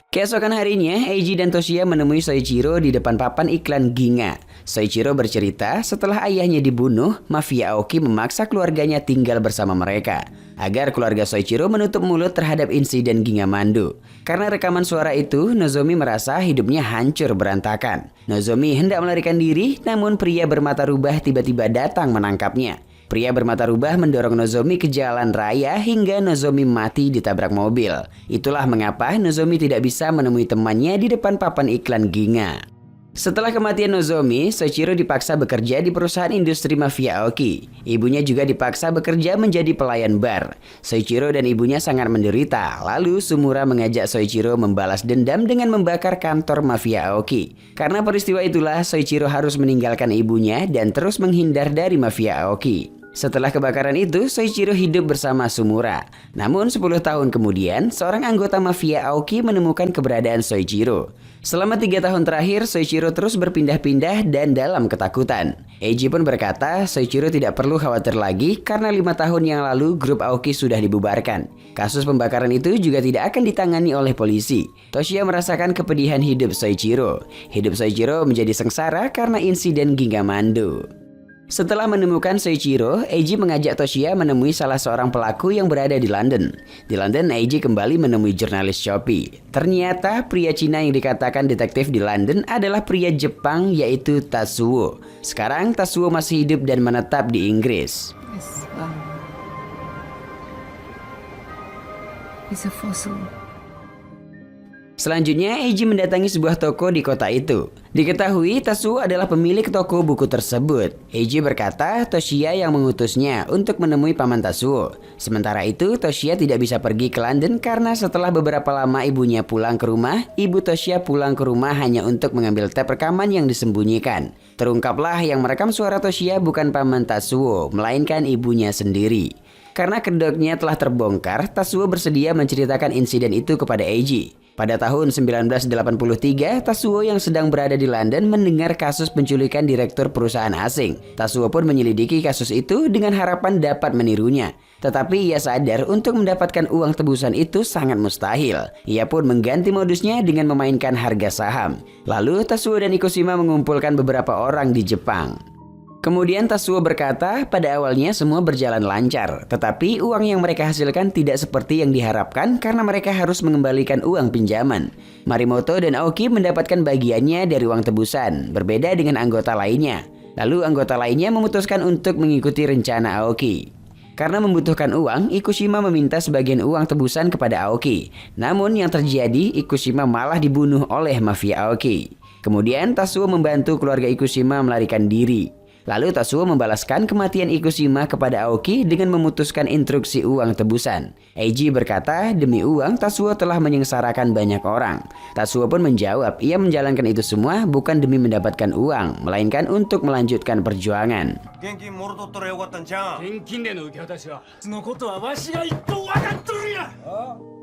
Keesokan harinya, Eiji dan Toshiya menemui Soichiro di depan papan iklan Ginga. Soichiro bercerita setelah ayahnya dibunuh, mafia Aoki memaksa keluarganya tinggal bersama mereka agar keluarga Soichiro menutup mulut terhadap insiden Gingamando. Karena rekaman suara itu, Nozomi merasa hidupnya hancur berantakan. Nozomi hendak melarikan diri, namun pria bermata rubah tiba-tiba datang menangkapnya. Pria bermata rubah mendorong Nozomi ke jalan raya hingga Nozomi mati ditabrak mobil. Itulah mengapa Nozomi tidak bisa menemui temannya di depan papan iklan Ginga. Setelah kematian Nozomi, Soichiro dipaksa bekerja di perusahaan industri mafia Aoki. Ibunya juga dipaksa bekerja menjadi pelayan bar. Soichiro dan ibunya sangat menderita. Lalu Sumura mengajak Soichiro membalas dendam dengan membakar kantor mafia Aoki. Karena peristiwa itulah Soichiro harus meninggalkan ibunya dan terus menghindar dari mafia Aoki. Setelah kebakaran itu, Soichiro hidup bersama Sumura. Namun 10 tahun kemudian, seorang anggota mafia Aoki menemukan keberadaan Soichiro. Selama 3 tahun terakhir, Soichiro terus berpindah-pindah dan dalam ketakutan. Eiji pun berkata, Soichiro tidak perlu khawatir lagi karena 5 tahun yang lalu grup Aoki sudah dibubarkan. Kasus pembakaran itu juga tidak akan ditangani oleh polisi. Toshiya merasakan kepedihan hidup Soichiro. Hidup Soichiro menjadi sengsara karena insiden Gingamando. Setelah menemukan Soichiro, Eiji mengajak Toshiya menemui salah seorang pelaku yang berada di London. Di London, Eiji kembali menemui jurnalis Shopee. Ternyata pria Cina yang dikatakan detektif di London adalah pria Jepang yaitu Tatsuo. Sekarang Tatsuo masih hidup dan menetap di Inggris. Selanjutnya, Eiji mendatangi sebuah toko di kota itu. Diketahui Tatsuo adalah pemilik toko buku tersebut. Eiji berkata Toshiya yang mengutusnya untuk menemui paman Tatsuo. Sementara itu, Toshiya tidak bisa pergi ke London karena setelah beberapa lama ibunya pulang ke rumah, ibu Toshiya pulang ke rumah hanya untuk mengambil tap rekaman yang disembunyikan. Terungkaplah yang merekam suara Toshiya bukan paman Tatsuo, melainkan ibunya sendiri. Karena kedoknya telah terbongkar, Tatsuo bersedia menceritakan insiden itu kepada Eiji. Pada tahun 1983, Tatsuo yang sedang berada di London mendengar kasus penculikan direktur perusahaan asing. Tatsuo pun menyelidiki kasus itu dengan harapan dapat menirunya. Tetapi ia sadar untuk mendapatkan uang tebusan itu sangat mustahil. Ia pun mengganti modusnya dengan memainkan harga saham. Lalu Tatsuo dan Ikushima mengumpulkan beberapa orang di Jepang. Kemudian Tatsuo berkata pada awalnya semua berjalan lancar, tetapi uang yang mereka hasilkan tidak seperti yang diharapkan karena mereka harus mengembalikan uang pinjaman. Marimoto dan Aoki mendapatkan bagiannya dari uang tebusan, berbeda dengan anggota lainnya. Lalu anggota lainnya memutuskan untuk mengikuti rencana Aoki. Karena membutuhkan uang, Ikushima meminta sebagian uang tebusan kepada Aoki. Namun yang terjadi, Ikushima malah dibunuh oleh mafia Aoki. Kemudian Tatsuo membantu keluarga Ikushima melarikan diri. Lalu Tatsuo membalaskan kematian Ikushima kepada Aoki dengan memutuskan instruksi uang tebusan. Eiji berkata, demi uang Tatsuo telah menyengsarakan banyak orang. Tatsuo pun menjawab, ia menjalankan itu semua bukan demi mendapatkan uang, melainkan untuk melanjutkan perjuangan.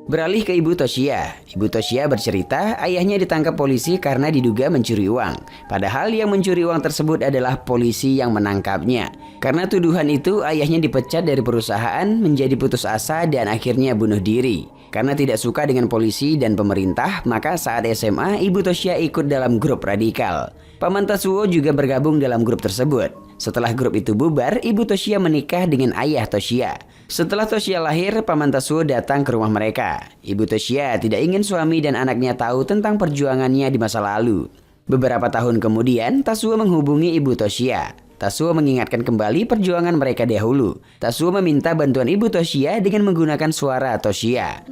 Beralih ke Ibu Toshiya. Ibu Toshiya bercerita ayahnya ditangkap polisi karena diduga mencuri uang. Padahal yang mencuri uang tersebut adalah polisi yang menangkapnya. Karena tuduhan itu ayahnya dipecat dari perusahaan, menjadi putus asa dan akhirnya bunuh diri. Karena tidak suka dengan polisi dan pemerintah, maka saat SMA Ibu Toshiya ikut dalam grup radikal. Paman Tatsuo juga bergabung dalam grup tersebut. Setelah grup itu bubar, Ibu Toshiya menikah dengan ayah Toshiya. Setelah Toshiya lahir, paman Tatsuo datang ke rumah mereka. Ibu Toshiya tidak ingin suami dan anaknya tahu tentang perjuangannya di masa lalu. Beberapa tahun kemudian, Tatsuo menghubungi Ibu Toshiya. Tatsuo mengingatkan kembali perjuangan mereka dahulu. Tatsuo meminta bantuan Ibu Toshiya dengan menggunakan suara Toshiya.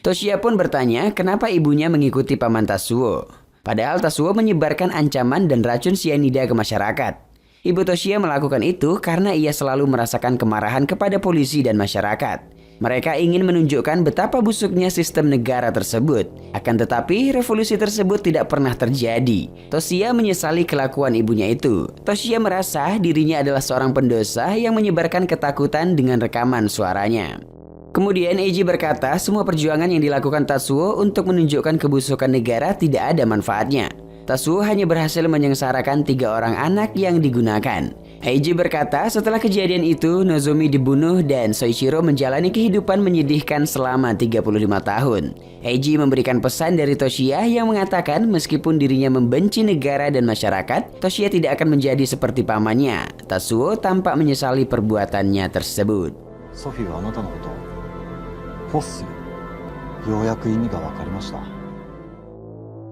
Toshiya pun bertanya kenapa ibunya mengikuti paman Tatsuo. Padahal Tatsuo menyebarkan ancaman dan racun sianida ke masyarakat. Ibu Toshiya melakukan itu karena ia selalu merasakan kemarahan kepada polisi dan masyarakat. Mereka ingin menunjukkan betapa busuknya sistem negara tersebut. Akan tetapi revolusi tersebut tidak pernah terjadi. Toshiya menyesali kelakuan ibunya itu. Toshiya merasa dirinya adalah seorang pendosa yang menyebarkan ketakutan dengan rekaman suaranya. Kemudian Eiji berkata semua perjuangan yang dilakukan Tatsuo untuk menunjukkan kebusukan negara tidak ada manfaatnya. Tatsuo hanya berhasil menyengsarakan 3 orang anak yang digunakan. Eiji berkata setelah kejadian itu Nozomi dibunuh dan Soichiro menjalani kehidupan menyedihkan selama 35 tahun. Eiji memberikan pesan dari Toshiya yang mengatakan meskipun dirinya membenci negara dan masyarakat, Toshiya tidak akan menjadi seperti pamannya. Tatsuo tampak menyesali perbuatannya tersebut.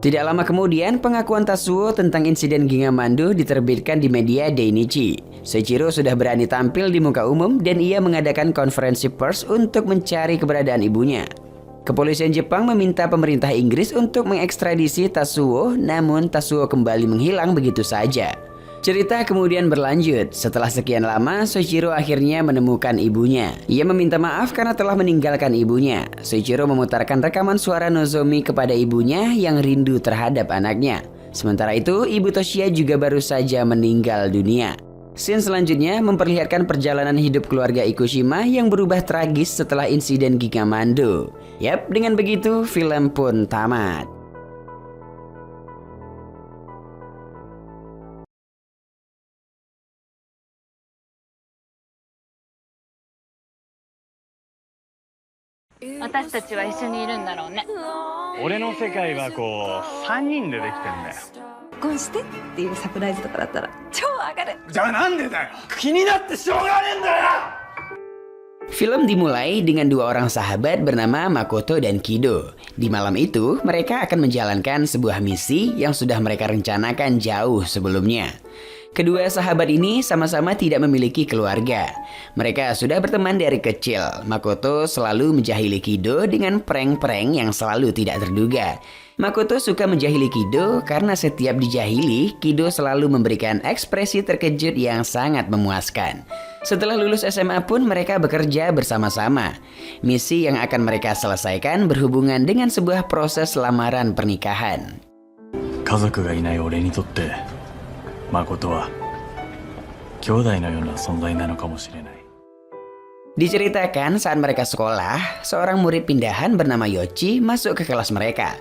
Tidak lama kemudian, pengakuan Tatsuo tentang insiden Gingamando diterbitkan di media Dainichi. Soichiro sudah berani tampil di muka umum dan ia mengadakan konferensi pers untuk mencari keberadaan ibunya. Kepolisian Jepang meminta pemerintah Inggris untuk mengekstradisi Tatsuo, namun Tatsuo kembali menghilang begitu saja. Cerita kemudian berlanjut. Setelah sekian lama, Soichiro akhirnya menemukan ibunya. Ia meminta maaf karena telah meninggalkan ibunya. Soichiro memutarkan rekaman suara Nozomi kepada ibunya yang rindu terhadap anaknya. Sementara itu, Ibu Toshiya juga baru saja meninggal dunia. Scene selanjutnya memperlihatkan perjalanan hidup keluarga Ikushima yang berubah tragis setelah insiden Gingamando. Yap, dengan begitu film pun tamat. Film dimulai dengan 2 orang sahabat bernama Makoto dan Kido. Di malam itu, mereka akan menjalankan sebuah misi yang sudah mereka rencanakan jauh sebelumnya. Kedua sahabat ini sama-sama tidak memiliki keluarga. Mereka sudah berteman dari kecil. Makoto selalu menjahili Kido dengan prank-prank yang selalu tidak terduga. Makoto suka menjahili Kido karena setiap dijahili, Kido selalu memberikan ekspresi terkejut yang sangat memuaskan. Setelah lulus SMA pun mereka bekerja bersama-sama. Misi yang akan mereka selesaikan berhubungan dengan sebuah proses lamaran pernikahan. 家族がいない俺にとって誠は兄弟のような存在なのかもしれない。 Diceritakan saat mereka sekolah, seorang murid pindahan bernama Yoichi masuk ke kelas mereka.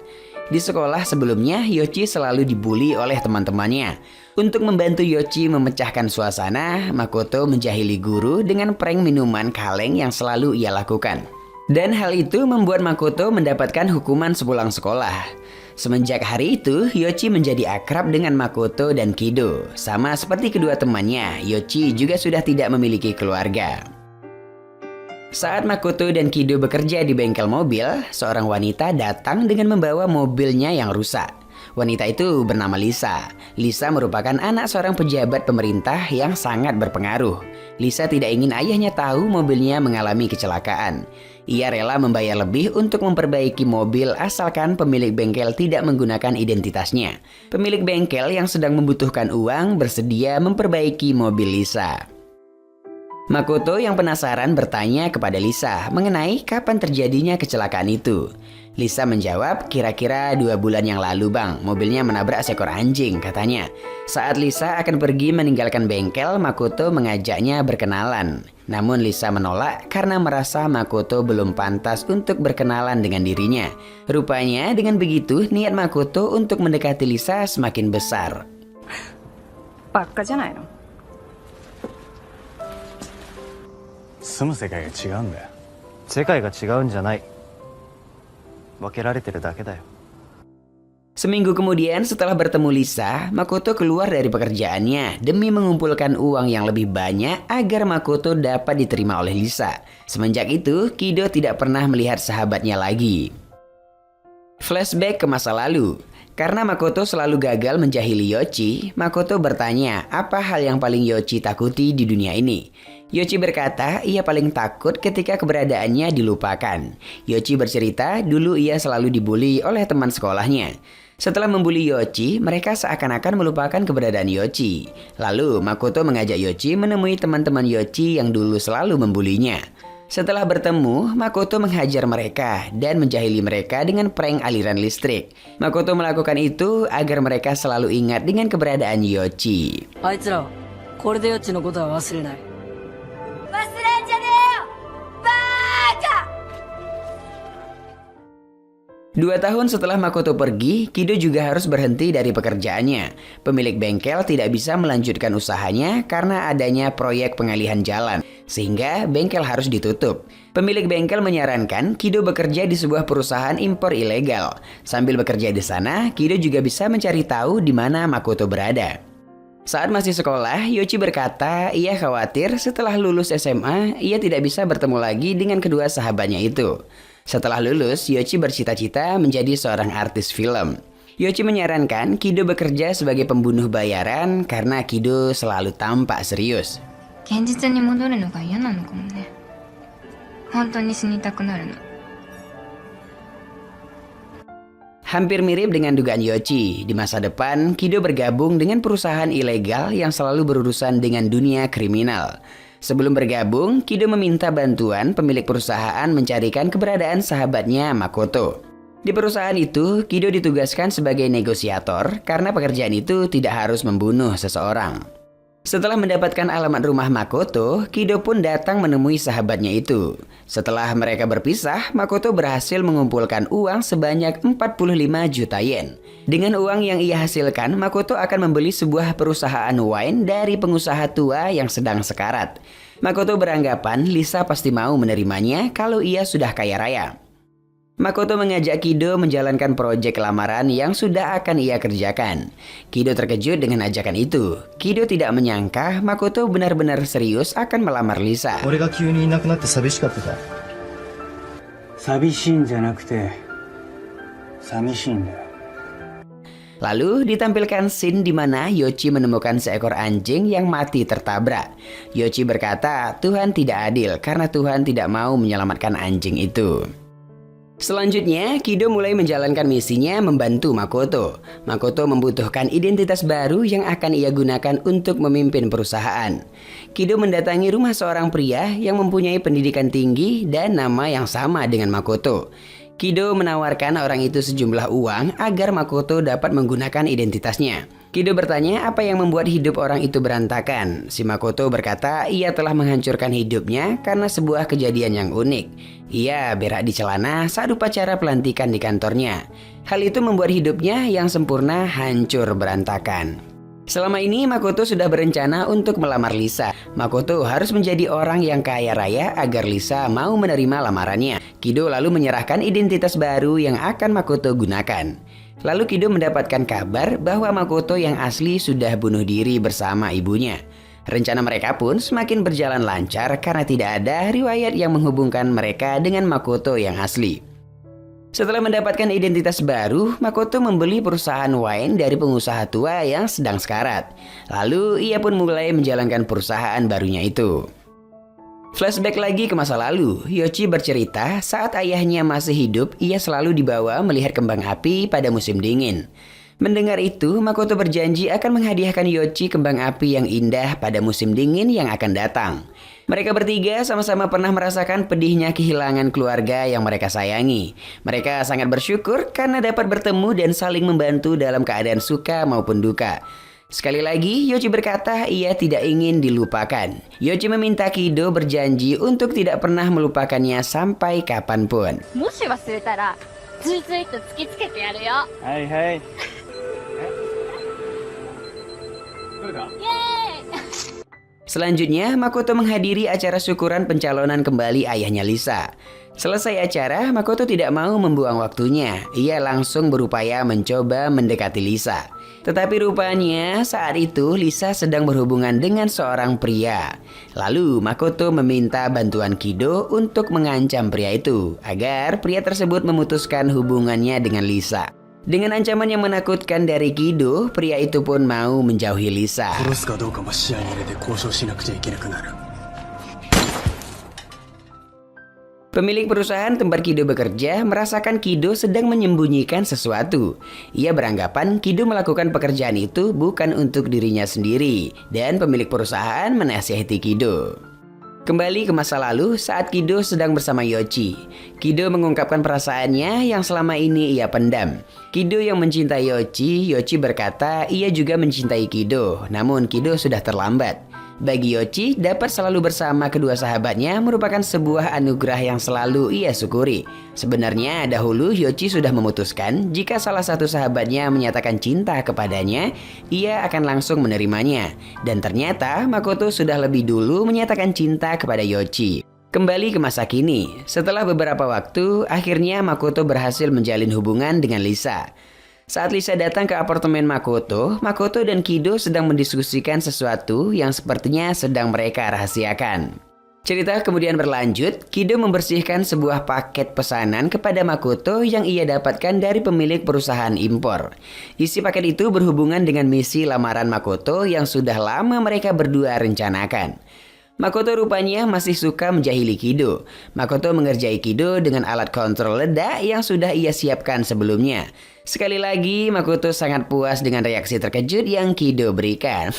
Di sekolah sebelumnya, Yoichi selalu dibully oleh teman-temannya. Untuk membantu Yoichi memecahkan suasana, Makoto menjahili guru dengan prank minuman kaleng yang selalu ia lakukan. Dan hal itu membuat Makoto mendapatkan hukuman sepulang sekolah. Semenjak hari itu, Yoichi menjadi akrab dengan Makoto dan Kido. Sama seperti kedua temannya, Yoichi juga sudah tidak memiliki keluarga. Saat Makoto dan Kido bekerja di bengkel mobil, seorang wanita datang dengan membawa mobilnya yang rusak. Wanita itu bernama Lisa. Lisa merupakan anak seorang pejabat pemerintah yang sangat berpengaruh. Lisa tidak ingin ayahnya tahu mobilnya mengalami kecelakaan. Ia rela membayar lebih untuk memperbaiki mobil asalkan pemilik bengkel tidak menggunakan identitasnya. Pemilik bengkel yang sedang membutuhkan uang bersedia memperbaiki mobil Lisa. Makoto yang penasaran bertanya kepada Lisa mengenai kapan terjadinya kecelakaan itu. Lisa menjawab, kira-kira 2 bulan yang lalu bang, mobilnya menabrak seekor anjing katanya. Saat Lisa akan pergi meninggalkan bengkel, Makoto mengajaknya berkenalan. Namun Lisa menolak karena merasa Makoto belum pantas untuk berkenalan dengan dirinya. Rupanya dengan begitu niat Makoto untuk mendekati Lisa semakin besar. バカじゃないの。住む世界が違うんだよ。世界が違うんじゃない。分けられてるだけだよ。 Seminggu kemudian setelah bertemu Lisa, Makoto keluar dari pekerjaannya demi mengumpulkan uang yang lebih banyak agar Makoto dapat diterima oleh Lisa. Semenjak itu, Kido tidak pernah melihat sahabatnya lagi. Flashback ke masa lalu. Karena Makoto selalu gagal menjahili Yoichi, Makoto bertanya apa hal yang paling Yoichi takuti di dunia ini. Yoichi berkata ia paling takut ketika keberadaannya dilupakan. Yoichi bercerita dulu ia selalu dibully oleh teman sekolahnya. Setelah membuli Yoichi, mereka seakan-akan melupakan keberadaan Yoichi. Lalu Makoto mengajak Yoichi menemui teman-teman Yoichi yang dulu selalu membulinya. Setelah bertemu, Makoto menghajar mereka dan menjahili mereka dengan prank aliran listrik. Makoto melakukan itu agar mereka selalu ingat dengan keberadaan Yoichi. あいつらはこれでヨッチのことは忘れない。忘れんじゃねえよ、バーカ！ 2 tahun setelah Makoto pergi, Kido juga harus berhenti dari pekerjaannya. Pemilik bengkel tidak bisa melanjutkan usahanya karena adanya proyek pengalihan jalan, sehingga bengkel harus ditutup. Pemilik bengkel menyarankan Kido bekerja di sebuah perusahaan impor ilegal. Sambil bekerja di sana, Kido juga bisa mencari tahu di mana Makoto berada. Saat masih sekolah, Yoichi berkata ia khawatir setelah lulus SMA, ia tidak bisa bertemu lagi dengan kedua sahabatnya itu. Setelah lulus, Yoichi bercita-cita menjadi seorang artis film. Yoichi menyarankan Kido bekerja sebagai pembunuh bayaran karena Kido selalu tampak serius. 現実に戻るのが嫌なのかもね。本当に死にたくなるの。 Hampir mirip dengan dugaan Yoichi, di masa depan Kido bergabung dengan perusahaan ilegal yang selalu berurusan dengan dunia kriminal. Sebelum bergabung, Kido meminta bantuan pemilik perusahaan mencarikan keberadaan sahabatnya Makoto. Di perusahaan itu, Kido ditugaskan sebagai negosiator karena pekerjaan itu tidak harus membunuh seseorang. Setelah mendapatkan alamat rumah Makoto, Kido pun datang menemui sahabatnya itu. Setelah mereka berpisah, Makoto berhasil mengumpulkan uang sebanyak 45 juta yen. Dengan uang yang ia hasilkan, Makoto akan membeli sebuah perusahaan wine dari pengusaha tua yang sedang sekarat. Makoto beranggapan Lisa pasti mau menerimanya kalau ia sudah kaya raya. Makoto mengajak Kido menjalankan proyek lamaran yang sudah akan ia kerjakan. Kido terkejut dengan ajakan itu. Kido tidak menyangka Makoto benar-benar serius akan melamar Lisa. 俺が急にいなくなって寂しかったか。寂しいんじゃなくて寂しいんだよ。Lalu ditampilkan scene di mana Yoichi menemukan seekor anjing yang mati tertabrak. Yoichi berkata, Tuhan tidak adil karena Tuhan tidak mau menyelamatkan anjing itu. Selanjutnya, Kido mulai menjalankan misinya membantu Makoto. Makoto membutuhkan identitas baru yang akan ia gunakan untuk memimpin perusahaan. Kido mendatangi rumah seorang pria yang mempunyai pendidikan tinggi dan nama yang sama dengan Makoto. Kido menawarkan orang itu sejumlah uang agar Makoto dapat menggunakan identitasnya. Kido bertanya apa yang membuat hidup orang itu berantakan. Si Makoto berkata ia telah menghancurkan hidupnya karena sebuah kejadian yang unik. Ia berak di celana saat upacara pelantikan di kantornya. Hal itu membuat hidupnya yang sempurna hancur berantakan. Selama ini Makoto sudah berencana untuk melamar Lisa. Makoto harus menjadi orang yang kaya raya agar Lisa mau menerima lamarannya. Kido lalu menyerahkan identitas baru yang akan Makoto gunakan. Lalu Kido mendapatkan kabar bahwa Makoto yang asli sudah bunuh diri bersama ibunya. Rencana mereka pun semakin berjalan lancar karena tidak ada riwayat yang menghubungkan mereka dengan Makoto yang asli. Setelah mendapatkan identitas baru, Makoto membeli perusahaan wine dari pengusaha tua yang sedang sekarat. Lalu ia pun mulai menjalankan perusahaan barunya itu. Flashback lagi ke masa lalu, Yoichi bercerita saat ayahnya masih hidup, ia selalu dibawa melihat kembang api pada musim dingin. Mendengar itu, Makoto berjanji akan menghadiahkan Yoichi kembang api yang indah pada musim dingin yang akan datang. Mereka bertiga sama-sama pernah merasakan pedihnya kehilangan keluarga yang mereka sayangi. Mereka sangat bersyukur karena dapat bertemu dan saling membantu dalam keadaan suka maupun duka. Sekali lagi, Yoichi berkata ia tidak ingin dilupakan. Yoichi meminta Kido berjanji untuk tidak pernah melupakannya sampai kapanpun. Hai hai. Selanjutnya, Makoto menghadiri acara syukuran pencalonan kembali ayahnya Lisa. Selesai acara, Makoto tidak mau membuang waktunya. Ia langsung berupaya mencoba mendekati Lisa. Tetapi rupanya saat itu Lisa sedang berhubungan dengan seorang pria. Lalu Makoto meminta bantuan Kido untuk mengancam pria itu agar pria tersebut memutuskan hubungannya dengan Lisa. Dengan ancaman yang menakutkan dari Kido, pria itu pun mau menjauhi Lisa. Pemilik perusahaan tempat Kido bekerja merasakan Kido sedang menyembunyikan sesuatu. Ia beranggapan Kido melakukan pekerjaan itu bukan untuk dirinya sendiri, dan pemilik perusahaan menasihati Kido. Kembali ke masa lalu saat Kido sedang bersama Yoichi. Kido mengungkapkan perasaannya yang selama ini ia pendam. Kido yang mencintai Yoichi, Yoichi berkata ia juga mencintai Kido, namun Kido sudah terlambat. Bagi Yoichi, dapat selalu bersama kedua sahabatnya merupakan sebuah anugerah yang selalu ia syukuri. Sebenarnya dahulu Yoichi sudah memutuskan jika salah satu sahabatnya menyatakan cinta kepadanya, ia akan langsung menerimanya. Dan ternyata Makoto sudah lebih dulu menyatakan cinta kepada Yoichi. Kembali ke masa kini, setelah beberapa waktu, akhirnya Makoto berhasil menjalin hubungan dengan Lisa. Saat Lisa datang ke apartemen Makoto, Makoto dan Kido sedang mendiskusikan sesuatu yang sepertinya sedang mereka rahasiakan. Cerita kemudian berlanjut, Kido membersihkan sebuah paket pesanan kepada Makoto yang ia dapatkan dari pemilik perusahaan impor. Isi paket itu berhubungan dengan misi lamaran Makoto yang sudah lama mereka berdua rencanakan. Makoto rupanya masih suka menjahili Kido. Makoto mengerjai Kido dengan alat kontrol ledak yang sudah ia siapkan sebelumnya. Sekali lagi, Makoto sangat puas dengan reaksi terkejut yang Kido berikan.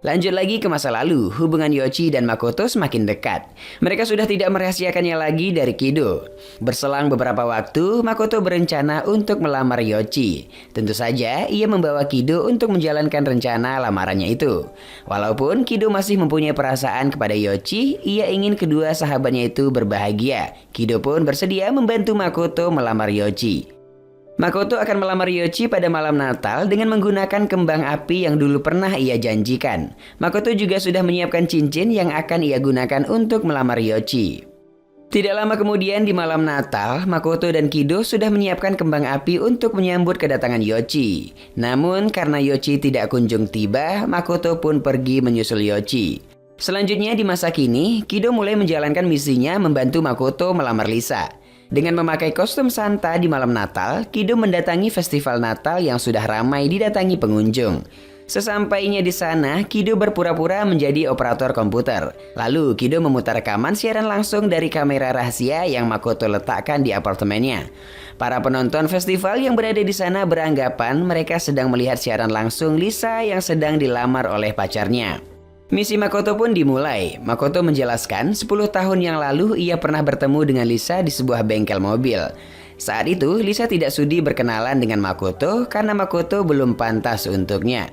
Lanjut lagi ke masa lalu, hubungan Yoichi dan Makoto semakin dekat. Mereka sudah tidak merahasiakannya lagi dari Kido. Berselang beberapa waktu, Makoto berencana untuk melamar Yoichi. Tentu saja, ia membawa Kido untuk menjalankan rencana lamarannya itu. Walaupun Kido masih mempunyai perasaan kepada Yoichi, ia ingin kedua sahabatnya itu berbahagia. Kido pun bersedia membantu Makoto melamar Yoichi. Makoto akan melamar Yoichi pada malam Natal dengan menggunakan kembang api yang dulu pernah ia janjikan. Makoto juga sudah menyiapkan cincin yang akan ia gunakan untuk melamar Yoichi. Tidak lama kemudian di malam Natal, Makoto dan Kido sudah menyiapkan kembang api untuk menyambut kedatangan Yoichi. Namun karena Yoichi tidak kunjung tiba, Makoto pun pergi menyusul Yoichi. Selanjutnya di masa kini, Kido mulai menjalankan misinya membantu Makoto melamar Lisa. Dengan memakai kostum Santa di malam Natal, Kido mendatangi festival Natal yang sudah ramai didatangi pengunjung. Sesampainya di sana, Kido berpura-pura menjadi operator komputer. Lalu Kido memutar rekaman siaran langsung dari kamera rahasia yang Makoto letakkan di apartemennya. Para penonton festival yang berada di sana beranggapan mereka sedang melihat siaran langsung Lisa yang sedang dilamar oleh pacarnya. Misi Makoto pun dimulai. Makoto menjelaskan 10 tahun yang lalu ia pernah bertemu dengan Lisa di sebuah bengkel mobil. Saat itu Lisa tidak sudi berkenalan dengan Makoto karena Makoto belum pantas untuknya.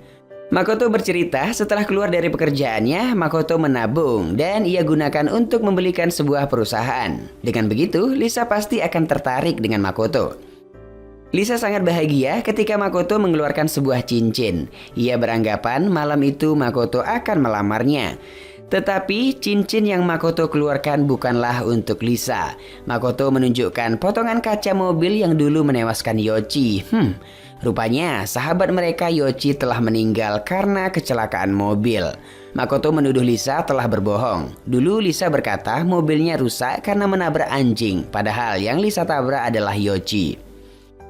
Makoto bercerita setelah keluar dari pekerjaannya, Makoto menabung dan ia gunakan untuk membelikan sebuah perusahaan. Dengan begitu, Lisa pasti akan tertarik dengan Makoto. Lisa sangat bahagia ketika Makoto mengeluarkan sebuah cincin. Ia beranggapan malam itu Makoto akan melamarnya. Tetapi cincin yang Makoto keluarkan bukanlah untuk Lisa. Makoto menunjukkan potongan kaca mobil yang dulu menewaskan Yoichi. Rupanya sahabat mereka Yoichi telah meninggal karena kecelakaan mobil. Makoto menuduh Lisa telah berbohong. Dulu Lisa berkata mobilnya rusak karena menabrak anjing, padahal yang Lisa tabrak adalah Yoichi.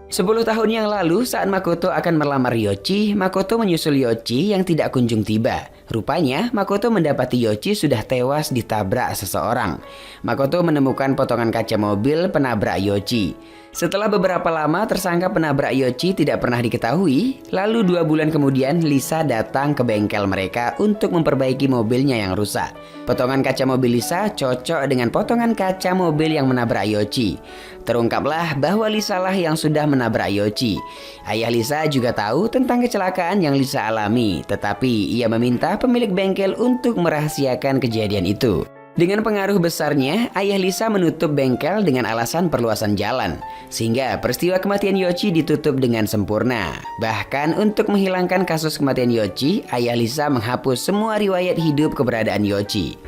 10 tahun yang lalu saat Makoto akan melamar Yoichi, Makoto menyusul Yoichi yang tidak kunjung tiba. Rupanya Makoto mendapati Yoichi sudah tewas ditabrak seseorang. Makoto menemukan potongan kaca mobil penabrak Yoichi. Setelah beberapa lama tersangka penabrak Yoichi tidak pernah diketahui, lalu 2 bulan kemudian Lisa datang ke bengkel mereka untuk memperbaiki mobilnya yang rusak. Potongan kaca mobil Lisa cocok dengan potongan kaca mobil yang menabrak Yoichi. Terungkaplah bahwa Lisa lah yang sudah menabrak Yoichi. Ayah Lisa juga tahu tentang kecelakaan yang Lisa alami, tetapi ia meminta pemilik bengkel untuk merahasiakan kejadian itu. Dengan pengaruh besarnya, ayah Lisa menutup bengkel dengan alasan perluasan jalan, sehingga peristiwa kematian Yoichi ditutup dengan sempurna. Bahkan untuk menghilangkan kasus kematian Yoichi, ayah Lisa menghapus semua riwayat hidup keberadaan Yoichi.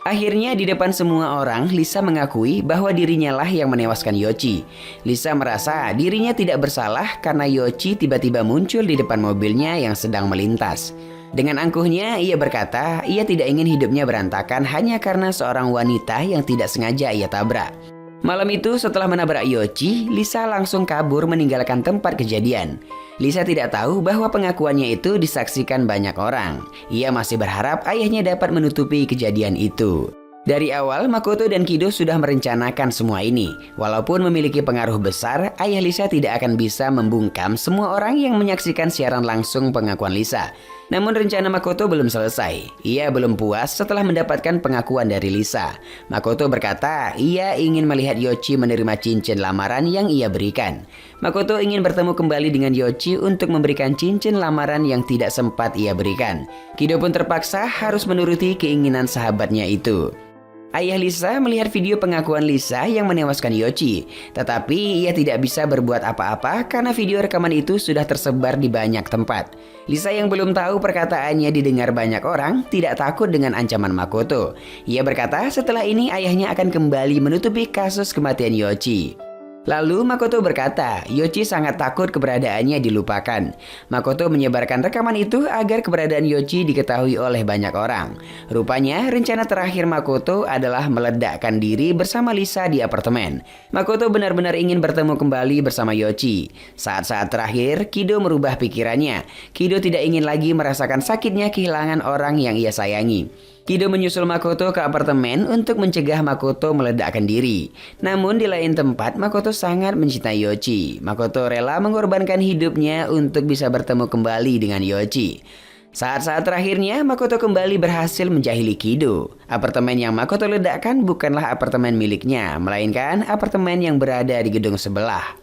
Akhirnya di depan semua orang, Lisa mengakui bahwa dirinya lah yang menewaskan Yoichi. Lisa merasa dirinya tidak bersalah karena Yoichi tiba-tiba muncul di depan mobilnya yang sedang melintas. Dengan angkuhnya, ia berkata ia tidak ingin hidupnya berantakan hanya karena seorang wanita yang tidak sengaja ia tabrak. Malam itu setelah menabrak Yoichi, Lisa langsung kabur meninggalkan tempat kejadian. Lisa tidak tahu bahwa pengakuannya itu disaksikan banyak orang. Ia masih berharap ayahnya dapat menutupi kejadian itu. Dari awal, Makoto dan Kido sudah merencanakan semua ini. Walaupun memiliki pengaruh besar, ayah Lisa tidak akan bisa membungkam semua orang yang menyaksikan siaran langsung pengakuan Lisa. Namun rencana Makoto belum selesai. Ia belum puas setelah mendapatkan pengakuan dari Lisa. Makoto berkata ia ingin melihat Yoichi menerima cincin lamaran yang ia berikan. Makoto ingin bertemu kembali dengan Yoichi untuk memberikan cincin lamaran yang tidak sempat ia berikan. Kido pun terpaksa harus menuruti keinginan sahabatnya itu. Ayah Lisa melihat video pengakuan Lisa yang menewaskan Yoichi, tetapi ia tidak bisa berbuat apa-apa karena video rekaman itu sudah tersebar di banyak tempat. Lisa yang belum tahu perkataannya didengar banyak orang tidak takut dengan ancaman Makoto. Ia berkata setelah ini ayahnya akan kembali menutupi kasus kematian Yoichi. Lalu Makoto berkata, Yoichi sangat takut keberadaannya dilupakan. Makoto menyebarkan rekaman itu agar keberadaan Yoichi diketahui oleh banyak orang. Rupanya rencana terakhir Makoto adalah meledakkan diri bersama Lisa di apartemen. Makoto benar-benar ingin bertemu kembali bersama Yoichi. Saat-saat terakhir, Kido merubah pikirannya. Kido tidak ingin lagi merasakan sakitnya kehilangan orang yang ia sayangi. Kido menyusul Makoto ke apartemen untuk mencegah Makoto meledakkan diri. Namun di lain tempat, Makoto sangat mencintai Yoichi. Makoto rela mengorbankan hidupnya untuk bisa bertemu kembali dengan Yoichi. Saat-saat terakhirnya, Makoto kembali berhasil menjahili Kido. Apartemen yang Makoto ledakkan bukanlah apartemen miliknya, melainkan apartemen yang berada di gedung sebelah.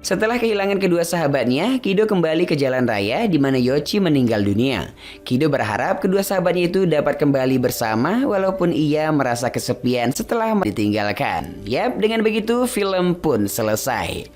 Setelah kehilangan kedua sahabatnya, Kido kembali ke jalan raya di mana Yoichi meninggal dunia. Kido berharap kedua sahabatnya itu dapat kembali bersama walaupun ia merasa kesepian setelah ditinggalkan. Yap, dengan begitu film pun selesai.